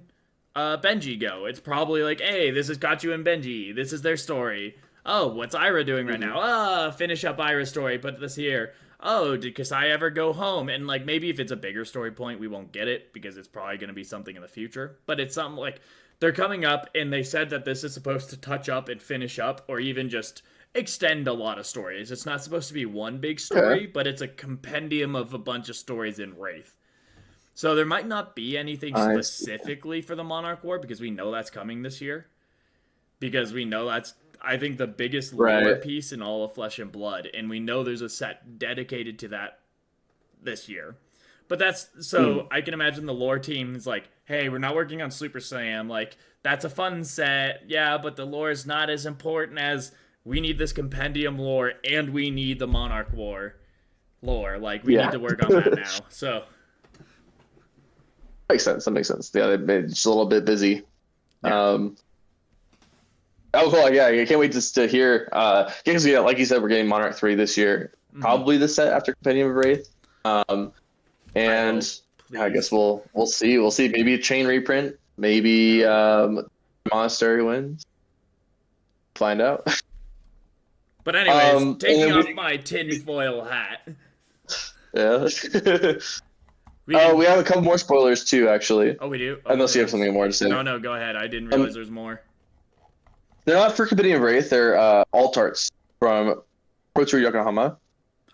Benji go? It's probably like, hey, this is Katsu and Benji. This is their story. Oh, what's Ira doing right Mhm. now? Finish up Ira's story. Put this here. Oh, did Kasai ever go home? And like, maybe if it's a bigger story point, we won't get it because it's probably going to be something in the future. But it's something like they're coming up, and they said that this is supposed to touch up and finish up, or even just extend a lot of stories. It's not supposed to be one big Okay. story, but it's a compendium of a bunch of stories in Wraith. So there might not be anything I see. specifically for the Monarch War, because we know that's coming this year. Because we know that's, I think, the biggest lore Right. piece in all of Flesh and Blood, and we know there's a set dedicated to that this year. But that's, Mm. so I can imagine the lore team is like, hey, we're not working on Super Saiyan. Like, that's a fun set, yeah, but the lore is not as important as we need this compendium lore and we need the Monarch War lore. Like, we need Yeah. to work on that now. So, Makes sense. That makes sense. Yeah, they've been just a little bit busy. yeah. Um, oh, cool. Yeah, I can't wait just to hear. Because yeah, like you said, we're getting Monarch 3 this year. probably the set after Compendium of Wraith. And I guess we'll see. We'll see. Maybe a chain reprint. Maybe Monastery wins. Find out. But anyways, taking off my tinfoil hat. Yeah. We have a couple more spoilers too, actually. Oh, we do? Unless you have something more to say. No, go ahead. I didn't realize there's more. They're not for Compendium of Wraith. They're alt arts from Pro Tour Yokohama.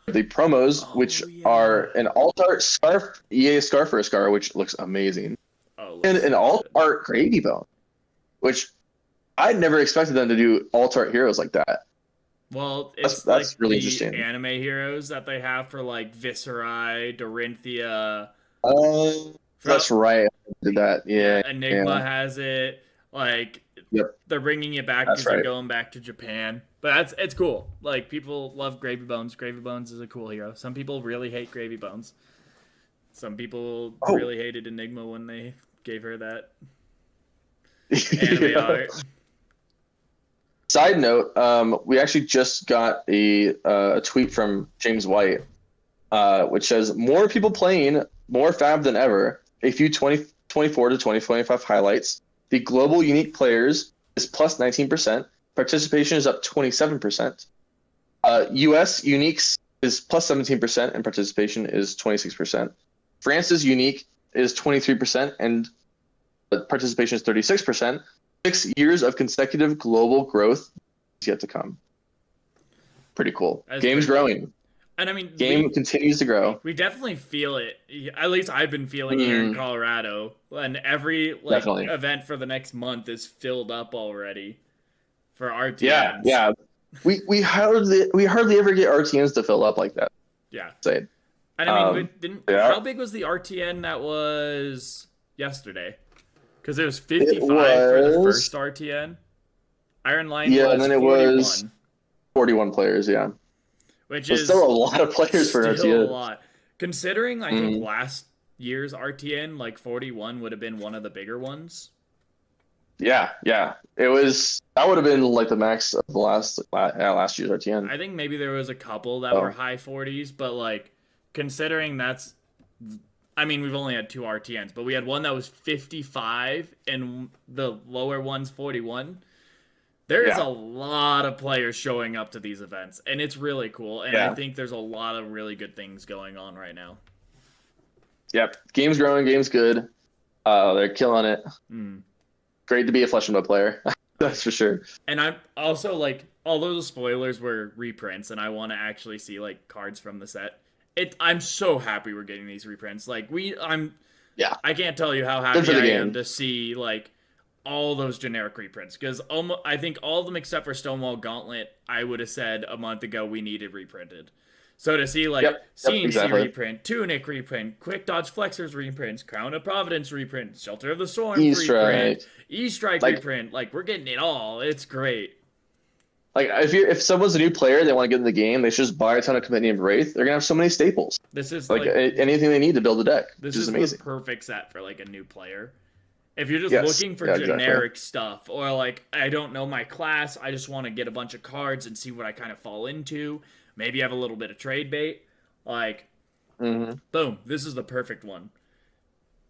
The promos, which are an alt art scarf, EA scarf for a scar, which looks amazing, and an alt art Gravy Bone, which I'd never expected them to do alt art heroes like that. Well, it's that's like really the interesting. Anime heroes that they have for like Viserai, Dorinthia. That's right. I did that. Yeah. Enigma has it. Like, they're bringing it back because they're going back to Japan. But it's cool. Like, people love Gravy Bones. Gravy Bones is a cool hero. Some people really hate Gravy Bones. Some people really hated Enigma when they gave her that anime art. Side note, we actually just got a tweet from James White, which says, more people playing, more fab than ever. A few 2024 to 2025 highlights. The global unique players is plus 19%. Participation is up 27%. US uniques is plus 17%, and participation is 26%. France's unique is 23%, and participation is 36%. 6 years of consecutive global growth is yet to come. Pretty cool. Game's growing. And I mean, game continues to grow. We definitely feel it. At least I've been feeling here in Colorado, and every event for the next month is filled up already for RTNs. Yeah. We hardly ever get RTNs to fill up like that. Yeah. Say. And I mean, how big was the RTN that was yesterday? Because it was 55 for the first RTN. Iron Line was and then it 41. Was 41 players, yeah. Which is still a lot of players for RTN. Still a lot. Considering, I think last year's RTN, like 41, would have been one of the bigger ones. Yeah. It was. That would have been like the max of the last year's RTN. I think maybe there was a couple that were high 40s, but like considering that's. I mean, we've only had 2 RTNs, but we had one that was 55 and the lower one's 41. There is a lot of players showing up to these events, and it's really cool. And I think there's a lot of really good things going on right now. Yep. Game's growing, game's good. They're killing it. Great to be a Flesh and Blood player. That's for sure. And I'm also like, although the spoilers were reprints, and I want to actually see like cards from the set, I'm so happy we're getting these reprints. Like I can't tell you how happy I am to see like all those generic reprints, because I think all of them except for Stonewall Gauntlet, I would have said a month ago we needed reprinted. So to see like CNC reprint, Tunic reprint, Quick Dodge Flexors reprints, Crown of Providence reprint, Shelter of the Storm reprint, E-Strike reprint, like we're getting it all. It's great. Like if someone's a new player, they want to get in the game, they should just buy a ton of Compendium of Wraith. They're gonna have so many staples. This is like anything they need to build a deck. This is amazing. The perfect set for like a new player. If you're just looking for generic stuff, or like, I don't know my class, I just want to get a bunch of cards and see what I kind of fall into, maybe have a little bit of trade bait, like, boom, this is the perfect one.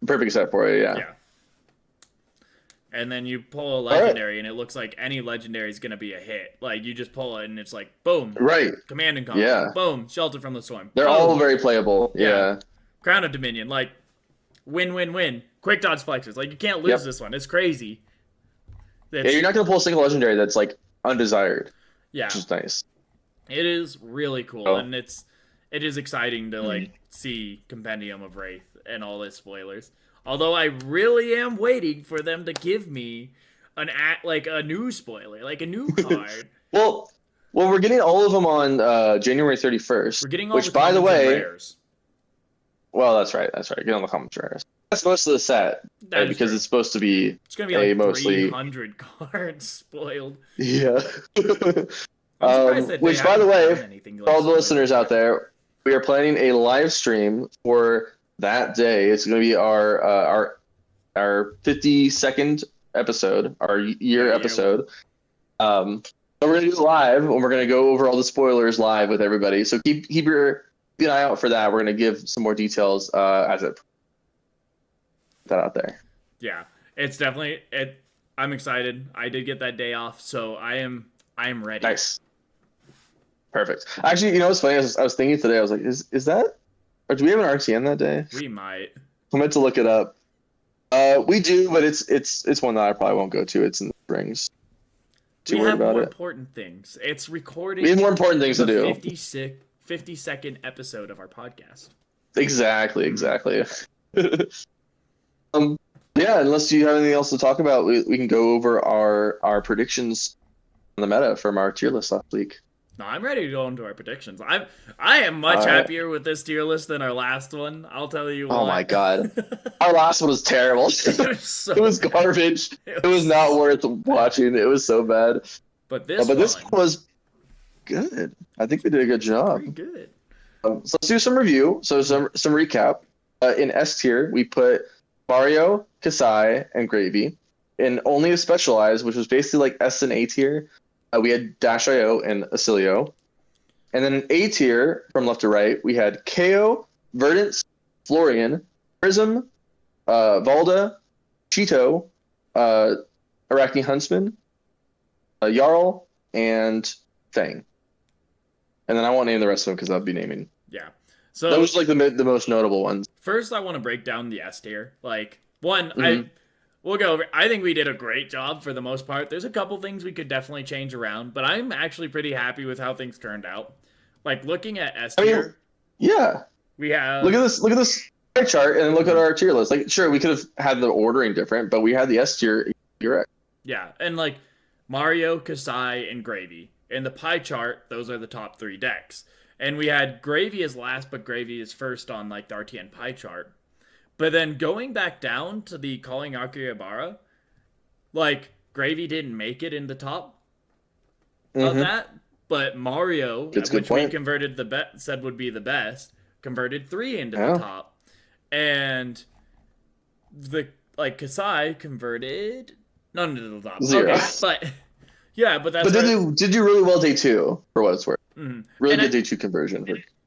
Perfect set for it, yeah. And then you pull a legendary, and it looks like any legendary is going to be a hit. Like, you just pull it, and it's like, boom. Right. Command and Conquer. Boom. Shelter from the Storm. They're all very playable, Crown of Dominion, like, win. Quick Dodge Flexors. Like, you can't lose this one. It's crazy. You're not going to pull a single legendary that's, like, undesired. Yeah. Which is nice. It is really cool, and it is exciting to, like, see Compendium of Wraith and all its spoilers. Although I really am waiting for them to give me a new spoiler, like a new card. well, we're getting all of them on January 31st. We're getting all which, the by the way, rares. Well, that's right. Get on the common rares. That's most of the set, right? Because it's supposed to be. It's gonna be like mostly 300 cards spoiled. Yeah. That which, by the way, for all the listeners out there, we are planning a live stream for that day. It's going to be our 52nd episode, our year episode. So we're gonna do it live, and we're gonna go over all the spoilers live with everybody. So keep an eye out for that. We're gonna give some more details as it put that out there. Yeah, it's definitely it. I'm excited. I did get that day off, so I am ready. Nice, perfect. Actually, what's funny? I was thinking today. I was like, is that, or do we have an RTN that day? We might. I meant to look it up. We do, but it's one that I probably won't go to. It's in the Springs. We have more important things. It's recording. We have more important things to do. 50-second episode of our podcast. Exactly. Yeah, unless you have anything else to talk about, we can go over our predictions on the meta from our tier list last week. No, I'm ready to go into our predictions. I am much happier with this tier list than our last one. I'll tell you what. Oh my god. Our last one was terrible. It was garbage. It was not worth watching. It was so bad. But this one was good. I think we did a good job. Pretty good. So let's do some review. So some recap. In S tier, we put Mario, Kasai, and Gravy. In only a specialized, which was basically like S and A tier, we had Dash.io and Acilio. And then in A tier, from left to right, we had KO, Verdance, Florian, Prism, Valda, Cheeto, Arachne Huntsman, Jarl, and Fang. And then I won't name the rest of them because I'll be naming. Yeah. So those like the most notable ones. First, I want to break down the S tier. Like, one, we'll go over. I think we did a great job for the most part. There's a couple things we could definitely change around, but I'm actually pretty happy with how things turned out. Like, looking at S tier. Yeah. We have. Look at this pie chart and then look at our tier list. Like, sure, we could have had the ordering different, but we had the S tier. You're right. Yeah, and like Mario, Kasai, and Gravy. In the pie chart, those are the top 3 decks. And we had Gravy as last, but Gravy is first on like the RTN pie chart. But then going back down to the Calling Akihabara, like Gravy didn't make it in the top of that, but Mario, which we converted said would be the best, converted 3 into the top, and the Kasai converted none into the top. 0. Okay, but yeah, but that's. But did you really well day 2 for what it's worth? Mm-hmm. Really good day 2 conversion.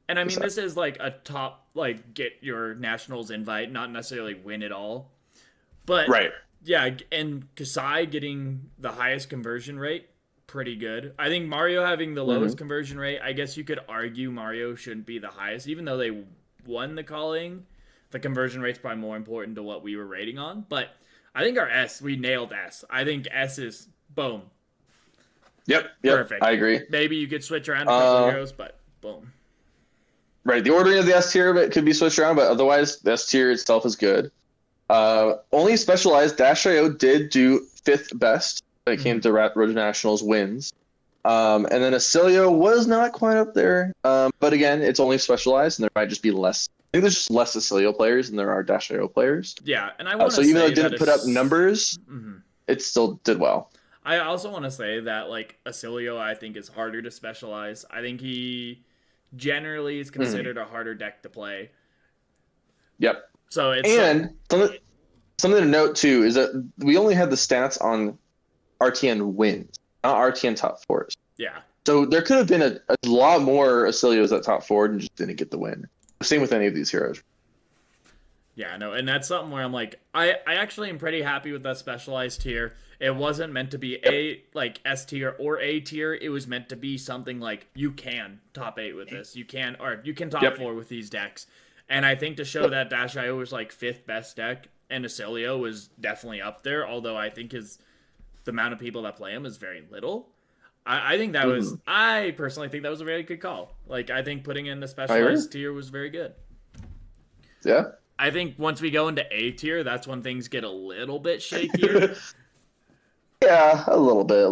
And I mean, this is like a top, like, get your nationals invite, not necessarily win it all. But, yeah, and Kasai getting the highest conversion rate, pretty good. I think Mario having the lowest conversion rate, I guess you could argue Mario shouldn't be the highest. Even though they won the calling, the conversion rate's probably more important to what we were rating on. But I think our S, we nailed S. I think S is, boom. Yep, Perfect. I agree. Maybe you could switch around a couple of heroes, but boom. Right, the ordering of the S tier could be switched around, but otherwise, the S tier itself is good. Only specialized, Dash.io did do 5th best when it came to Road to Nationals wins. And then Acilio was not quite up there. But again, it's only specialized, and there might just be less. I think there's just less Acilio players than there are Dash.io players. Yeah, and I want to so even though it didn't put up numbers, it still did well. I also want to say that, like, Acilio, I think, is harder to specialize. I think he generally is considered a harder deck to play. Yep. So it's something to note too is that we only had the stats on RTN wins, not RTN top 4s. Yeah. So there could have been a lot more Acilios at top 4 and just didn't get the win. Same with any of these heroes. Yeah, no, and that's something where I'm like, I actually am pretty happy with that specialized tier. It wasn't meant to be S tier or A tier. It was meant to be something like you can top 8 with this. You can top 4 with these decks. And I think to show that Dash.io was like 5th best deck and Acilio was definitely up there, although I think the amount of people that play him is very little. I think that was, I personally think that was a very good call. Like, I think putting in the specialized tier was very good. Yeah. I think once we go into A tier, that's when things get a little bit shakier. Yeah, a little bit.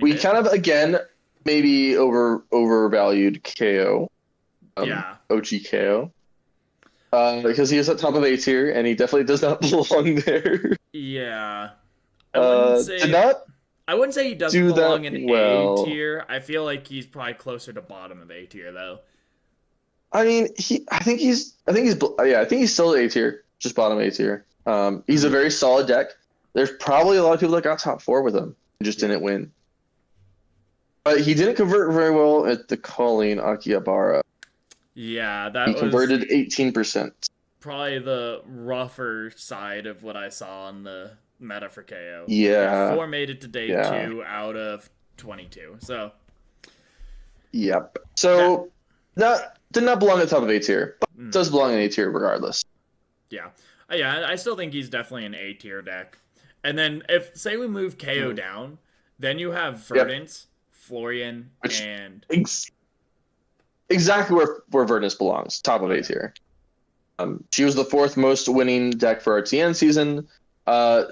We bit. kind of, again, maybe overvalued KO. OG KO. Because he is at top of A tier, and he definitely does not belong there. Yeah. I wouldn't say he doesn't belong in A tier. I feel like he's probably closer to bottom of A tier, though. I mean, I think he's still A tier, just bottom A tier. He's a very solid deck. There's probably a lot of people that got top 4 with him and just didn't win. But he didn't convert very well at the Colleen Akihabara. Yeah, that He was converted 18%. probably the rougher side of what I saw on the meta for KO. Yeah. 4 made it to day Yeah. 2 out of 22. So, Yep. So did not belong at the top of A tier, but does belong in A tier regardless. yeah. Yeah, I still think he's definitely an A tier deck. And then if say we move KO down, then you have Verdance, Florian, and exactly where Verdance belongs, top of A tier. She was the 4th most winning deck for RTN season.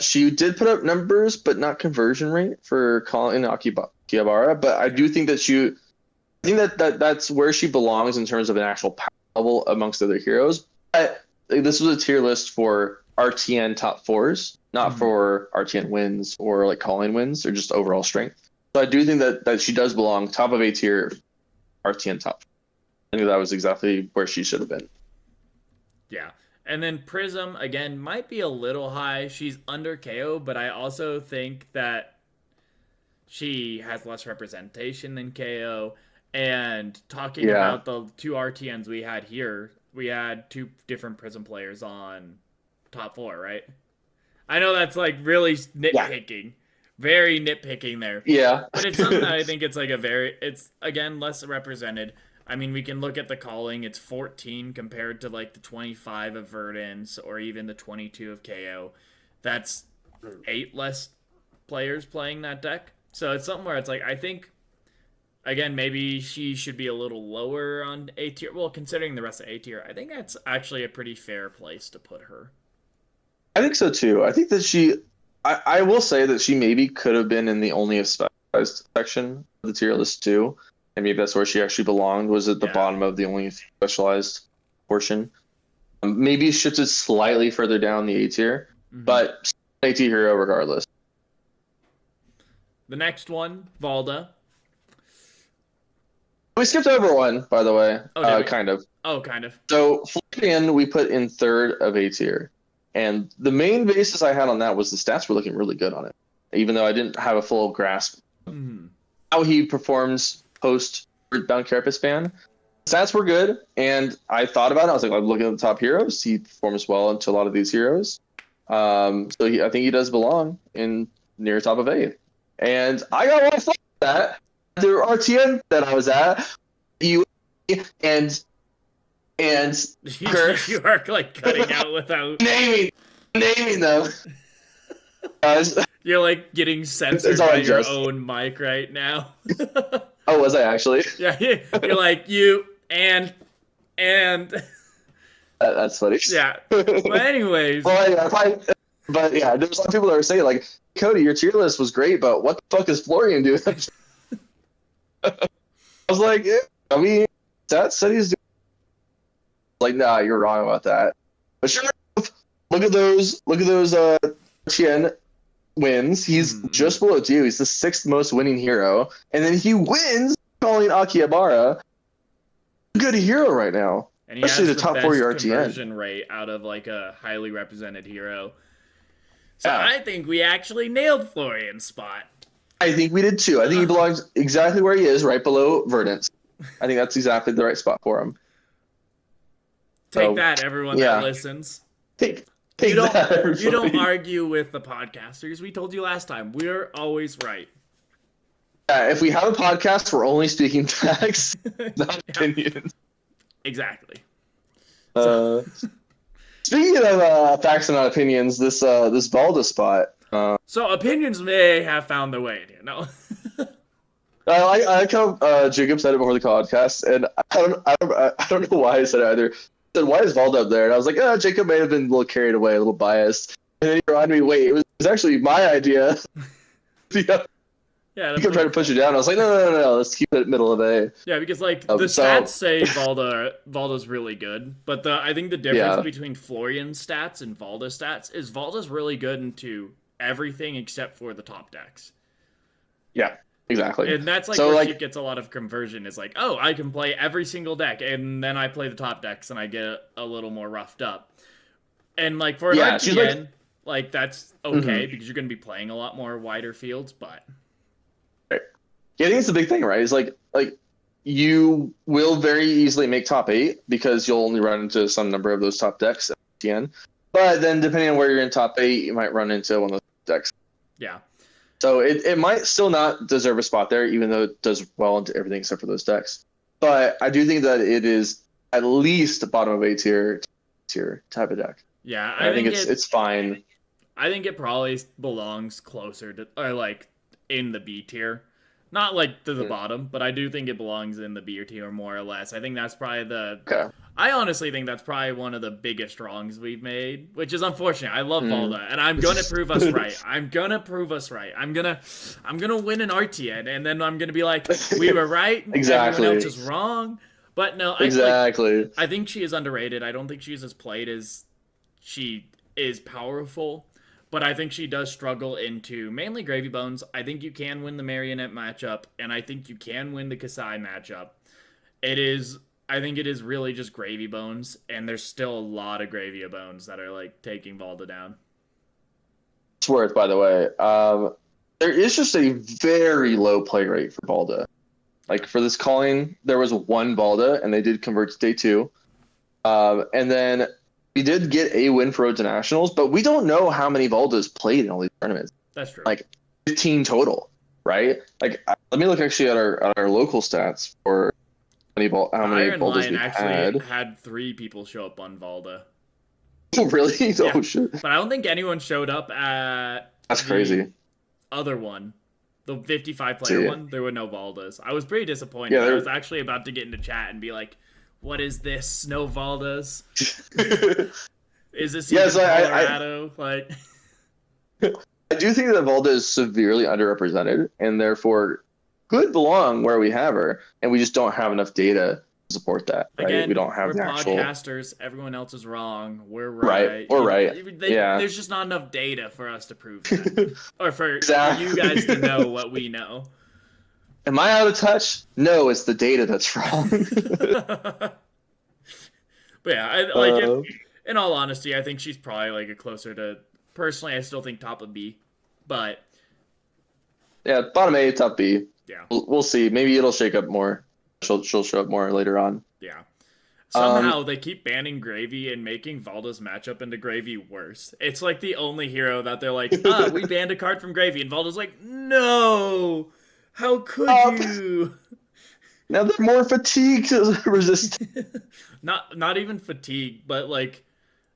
She did put up numbers, but not conversion rate for Colin Akihabara. But I do think that I think that's where she belongs in terms of an actual power level amongst other heroes. But this was a tier list for RTN top 4s, not for RTN wins or like Colin wins or just overall strength. So I do think that she does belong top of A tier, RTN top. I think that was exactly where she should have been. Yeah. And then Prism, again, might be a little high. She's under KO, but I also think that she has less representation than KO. And talking about the 2 RTNs we had here, we had 2 different Prism players on top 4, right? I know that's like really nitpicking. Very nitpicking there. Yeah. But it's something that I think it's like it's again less represented. I mean, we can look at the calling. It's 14 compared to like the 25 of Verdance or even the 22 of KO. That's 8 less players playing that deck. So it's something where it's like, I think, again, maybe she should be a little lower on A tier. Well, considering the rest of A tier, I think that's actually a pretty fair place to put her. I think so too. I think that I will say that she maybe could have been in the only of specialized section of the tier list too. And maybe that's where she actually belonged, was at the bottom of the only specialized portion. Maybe shifted slightly further down the A tier, but A tier hero regardless. The next one, Valda. We skipped over one, by the way. Kind of. Oh, kind of. So Florian we put in 3rd of A tier. And the main basis I had on that was the stats were looking really good on it, even though I didn't have a full grasp of how he performs post Bound Carapace ban. Stats were good, and I thought about it. I was like, I'm looking at the top heroes. He performs well into a lot of these heroes. So I think he does belong in near top of A. And I got one flag that the RTN that I was at, you and you are like cutting out without naming them. You're like getting censored by your own mic right now. Oh, was I actually? Yeah, you're like you and. That's funny. Yeah. But anyways. Well, yeah, but yeah, there's some people that are saying like, Cody, your tier list was great, but what the fuck is Florian doing? I was like, yeah, I mean, that said he's doing. Like, nah, you're wrong about that. But sure enough, look at those Tien wins. He's just below you. He's the 6th most winning hero. And then he wins calling Akihabara a good hero right now. And he especially has the top best 4 RTN conversion rate out of like a highly represented hero. So I think we actually nailed Florian's spot. I think we did too. I think he belongs exactly where he is, right below Verdance. I think that's exactly the right spot for him. Take that, everyone that listens. Take you that, you don't argue with the podcasters. We told you last time. We're always right. If we have a podcast, we're only speaking facts, not opinions. Exactly. Speaking of facts and not opinions, this Balda spot. So opinions may have found their way in here. No. I kind of Jacob said it before the podcast, and I don't know why I said it either. I said, why is Valda up there? And I was like, Jacob may have been a little carried away, a little biased. And then he reminded me, wait, it was actually my idea. Yeah, he kept trying to push it down. I was like, no, let's keep it middle of A. Yeah, because like the stats say Valda's really good, but I think the difference between Florian's stats and Valda's stats is Valda's really good into everything except for the top decks. Yeah, exactly. And that's like where she gets a lot of conversion. Is like, oh, I can play every single deck, and then I play the top decks, and I get a little more roughed up. And like for an RTN, like that's okay because you're going to be playing a lot more wider fields, but. Yeah, I think it's the big thing, right? It's like you will very easily make top 8 because you'll only run into some number of those top decks at the end. But then depending on where you're in top 8, you might run into one of those decks. Yeah. So it might still not deserve a spot there, even though it does well into everything except for those decks. But I do think that it is at least the bottom of A tier type of deck. Yeah, And I think it's fine. I think it probably belongs closer to, or like in the B tier. Not like to the Mm. bottom, but I do think it belongs in the B tier more or less. I think that's probably Okay. I honestly think that's probably one of the biggest wrongs we've made, which is unfortunate. I love Mm. Valda, and I'm gonna prove us right. I'm gonna prove us right. I'm gonna win an RTN, and then I'm gonna be like, we were right. Exactly. Everyone else is wrong. But no, Exactly. I think she is underrated. I don't think she's as played as she is powerful, but I think she does struggle into mainly Gravy Bones. I think you can win the Marionette matchup, and I think you can win the Kasai matchup. I think it is really just Gravy Bones, and there's still a lot of Gravy Bones that are like taking Valda down. It's worth, by the way. There is just a very low play rate for Balda. Like for this calling, there was one Balda, and they did convert to day 2. And then we did get a win for Road to Nationals, but we don't know how many Baldas played in all these tournaments. That's true. Like 15 total, right? Like let me look actually at our local stats for how many Iron Baldas Lion we actually had 3 people show up on Valda. Oh, really? Yeah. Oh, shit. But I don't think anyone showed up at That's crazy. Other one. The 55 player one, there were no Valdas. I was pretty disappointed. Yeah, I was actually about to get into chat and be like, what is this? No Valdas? Is this even Colorado? Like, I do think that Valda is severely underrepresented and therefore could belong where we have her, and we just don't have enough data to support that. Right? Again, we don't have we're the actual podcasters. Everyone else is wrong. We're right. Right. We're right. Yeah. There's just not enough data for us to prove that. Or for Exactly. you guys to know what we know. Am I out of touch? No, it's the data that's wrong. But yeah, in all honesty, I think she's probably like a closer to. Personally, I still think top of B, but yeah, bottom A, top B. Yeah, we'll see. Maybe it'll shake up more. She'll show up more later on. Yeah. Somehow they keep banning Gravy and making Valda's matchup into Gravy worse. It's like the only hero that they're like, we banned a card from Gravy, and Valda's like, no, how could you? Now they're more fatigued resistant. Not even fatigue, but like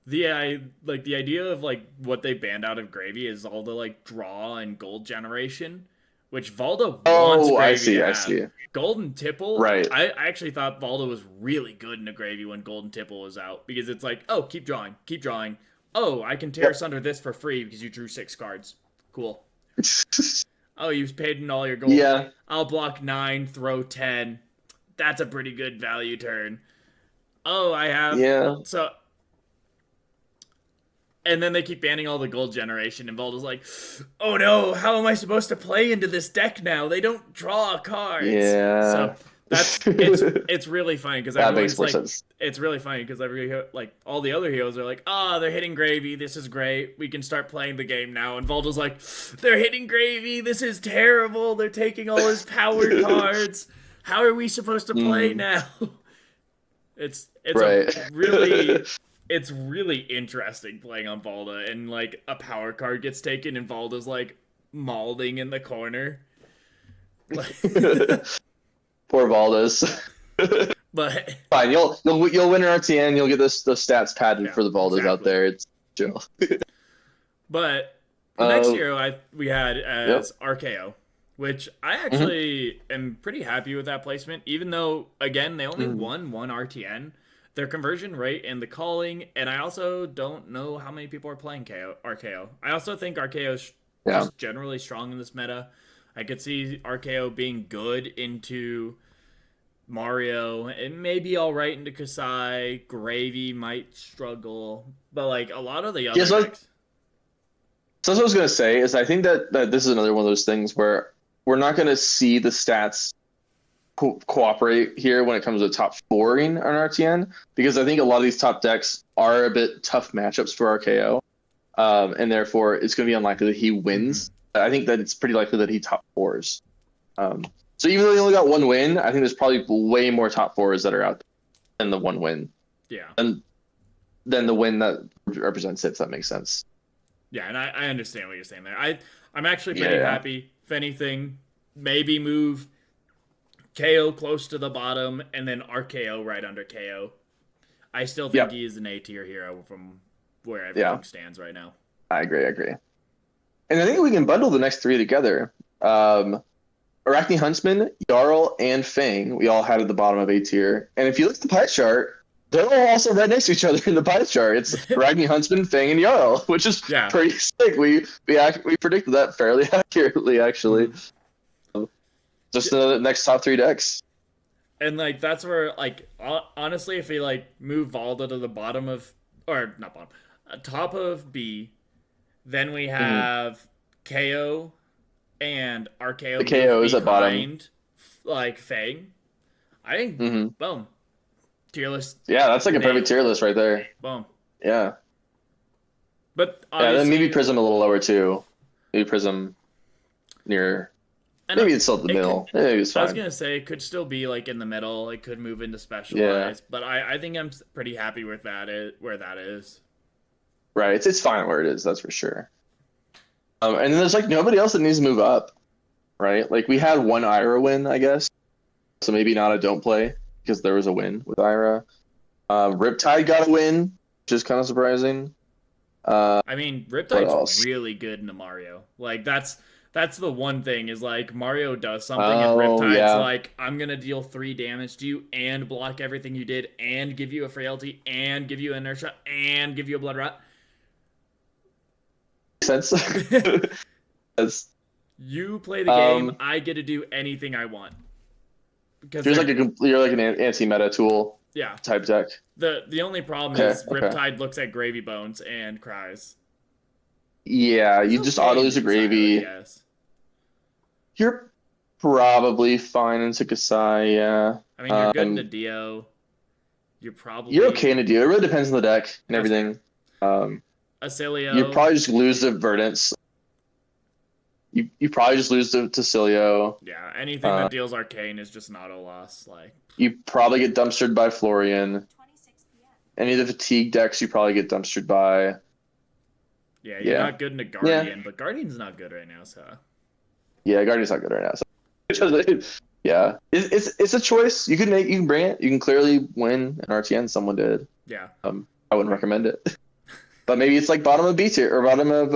the idea of like what they banned out of Gravy is all the like draw and gold generation, which Valda wants Gravy to have. I see. Golden Tipple, right? I actually thought Valda was really good in a Gravy when Golden Tipple was out because it's like, oh, keep drawing. Oh, I can tear asunder this for free because you drew 6 cards. Cool. Oh, you paid in all your gold. Yeah. I'll block 9, throw 10. That's a pretty good value turn. Oh, I have. Yeah. So. And then they keep banning all the gold generation, and Valda's like, oh no, how am I supposed to play into this deck now? They don't draw cards. Yeah. So it's really funny because everyone's like, sense. It's really funny because all the other heroes are like, they're hitting Gravy, this is great, we can start playing the game now. And Valda's like, they're hitting Gravy, this is terrible, they're taking all his power cards. How are we supposed to play now? It's right. It's really interesting playing on Valda, and like a power card gets taken and Valda's like mauling in the corner. Poor Valdas. But fine, you'll win an RTN. You'll get the stats padded for the Valdas out there. It's chill. But the next hero we had as RKO, which I actually am pretty happy with that placement. Even though again they only won 1 RTN. Their conversion rate and the calling, and I also don't know how many people are playing RKO. I also think RKO is just generally strong in this meta. I could see RKO being good into Mario, and maybe alright into Kasai. Gravy might struggle, but like a lot of the other decks. So what I was going to say is I think that this is another one of those things where we're not going to see the stats cooperate here when it comes to top scoring on RTN, because I think a lot of these top decks are a bit tough matchups for RKO, and therefore it's going to be unlikely that he wins. I think that it's pretty likely that he top 4s. So even though they only got one win, I think there's probably way more top fours that are out there than the one win. Yeah. And than the win that represents it, if that makes sense. Yeah, and I understand what you're saying there. I'm actually pretty Yeah. happy. If anything, maybe move KO close to the bottom and then RKO right under KO. I still think Yep. he is an A tier hero from where Yeah. everything stands right now. I agree. And I think we can bundle the next three together. Arachne Huntsman, Jarl, and Fang, we all had at the bottom of A tier. And if you look at the pie chart, they're all also right next to each other in the pie chart. It's Arachne Huntsman, Fang, and Jarl, which is Yeah. pretty sick. We predicted that fairly accurately, actually. Just the next top three decks. And like that's where like honestly, if we like move Valda to the bottom of or not bottom, top of B, then we have KO and RKO The KO is at bottom. behind like Fang. I think boom. Tier list. Yeah, that's like a perfect tier list right there. Boom. Yeah. But Yeah, then maybe Prism a little lower too. Maybe Prism near. Maybe it's still at the middle. Maybe it's fine. I was gonna say it could still be like in the middle. It could move into specialized, but I think I'm pretty happy with that. Where that is. Right, it's fine where it is. That's for sure. And then there's like nobody else that needs to move up, right? Like we had one Ira win, I guess. So maybe not a don't play because there was a win with Ira. Riptide got a win, which is kind of surprising. I mean, Riptide's really good into Mario. Like that's the one thing is like Mario does something and Riptide's like, I'm gonna deal 3 damage to you and block everything you did and give you a frailty and give you inertia and give you a blood rot. Sense. You play the game, I get to do anything I want. Because you're like an anti-meta tool. Yeah. Type deck. The only problem is Riptide looks at Gravy Bones and cries. Yeah, you just auto lose a Gravy. You're probably fine into Kasai, yeah. I mean, you're good in the Dio. You're okay in a Dio. It really depends on the deck and everything. Acilio. You probably just lose to Verdance. You probably just lose to Cilio. Yeah, anything that deals Arcane is just not a loss. Like you probably get dumpstered by Florian. Any of the fatigue decks you probably get dumpstered by. Yeah, you're not good into Guardian, but Guardian's not good right now, so. Yeah, Guardian's not good right now. So. Yeah, it's a choice. You can bring it. You can clearly win an RTN. Someone did. Yeah. I wouldn't recommend it. But maybe it's like bottom of B tier or bottom of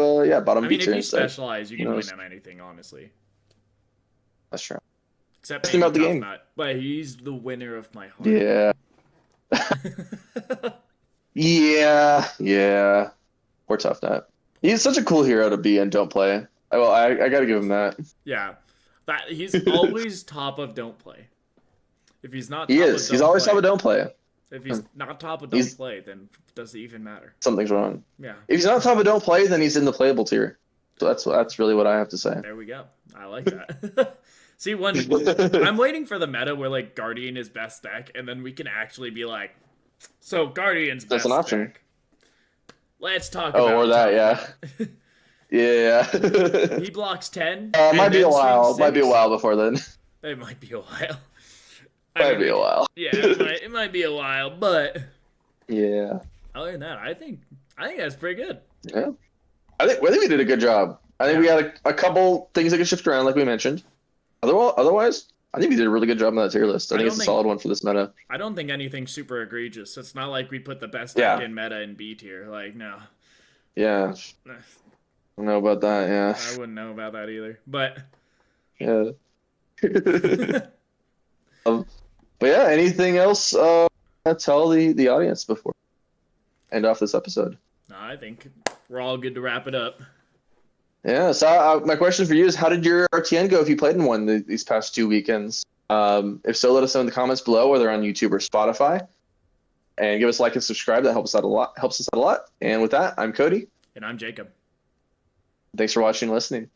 bottom B tier. If you specialize, you can win on anything, honestly. That's true. Except maybe about the game. Nut, but he's the winner of my heart. Yeah. yeah. Poor Tough Nut. He's such a cool hero to be and don't play. I gotta give him that. Yeah, he's always top of don't play. If he's not, He's always top of don't play. If he's not top of don't play, then does it even matter? Something's wrong. Yeah. If he's not top of don't play, then he's in the playable tier. So that's really what I have to say. There we go. I like that. See, I'm waiting for the meta where like Guardian is best deck, and then we can actually be like, so Guardian's best an option. deck. Let's talk about. Oh, or that, yeah. Yeah. He blocks 10. Might be a while. Might be a while before then. It might be a while. Might be a while. Yeah, it might be a while, but yeah. Other than that, I think that's pretty good. Yeah, I think we did a good job. I think we had a couple things that could shift around, like we mentioned. Otherwise, I think we did a really good job on that tier list. I think it's a solid one for this meta. I don't think anything's super egregious. It's not like we put the best deck in meta in B tier. Like, no. Yeah. I don't know about that. Yeah. I wouldn't know about that either. But. Yeah. But yeah, anything else to tell the audience before end off this episode? No, I think we're all good to wrap it up. Yeah, so my question for you is, how did your RTN go if you played in one these past 2 weekends? If so, let us know in the comments below, whether on YouTube or Spotify. And give us a like and subscribe. That helps us out a lot. And with that, I'm Cody. And I'm Jacob. Thanks for watching and listening.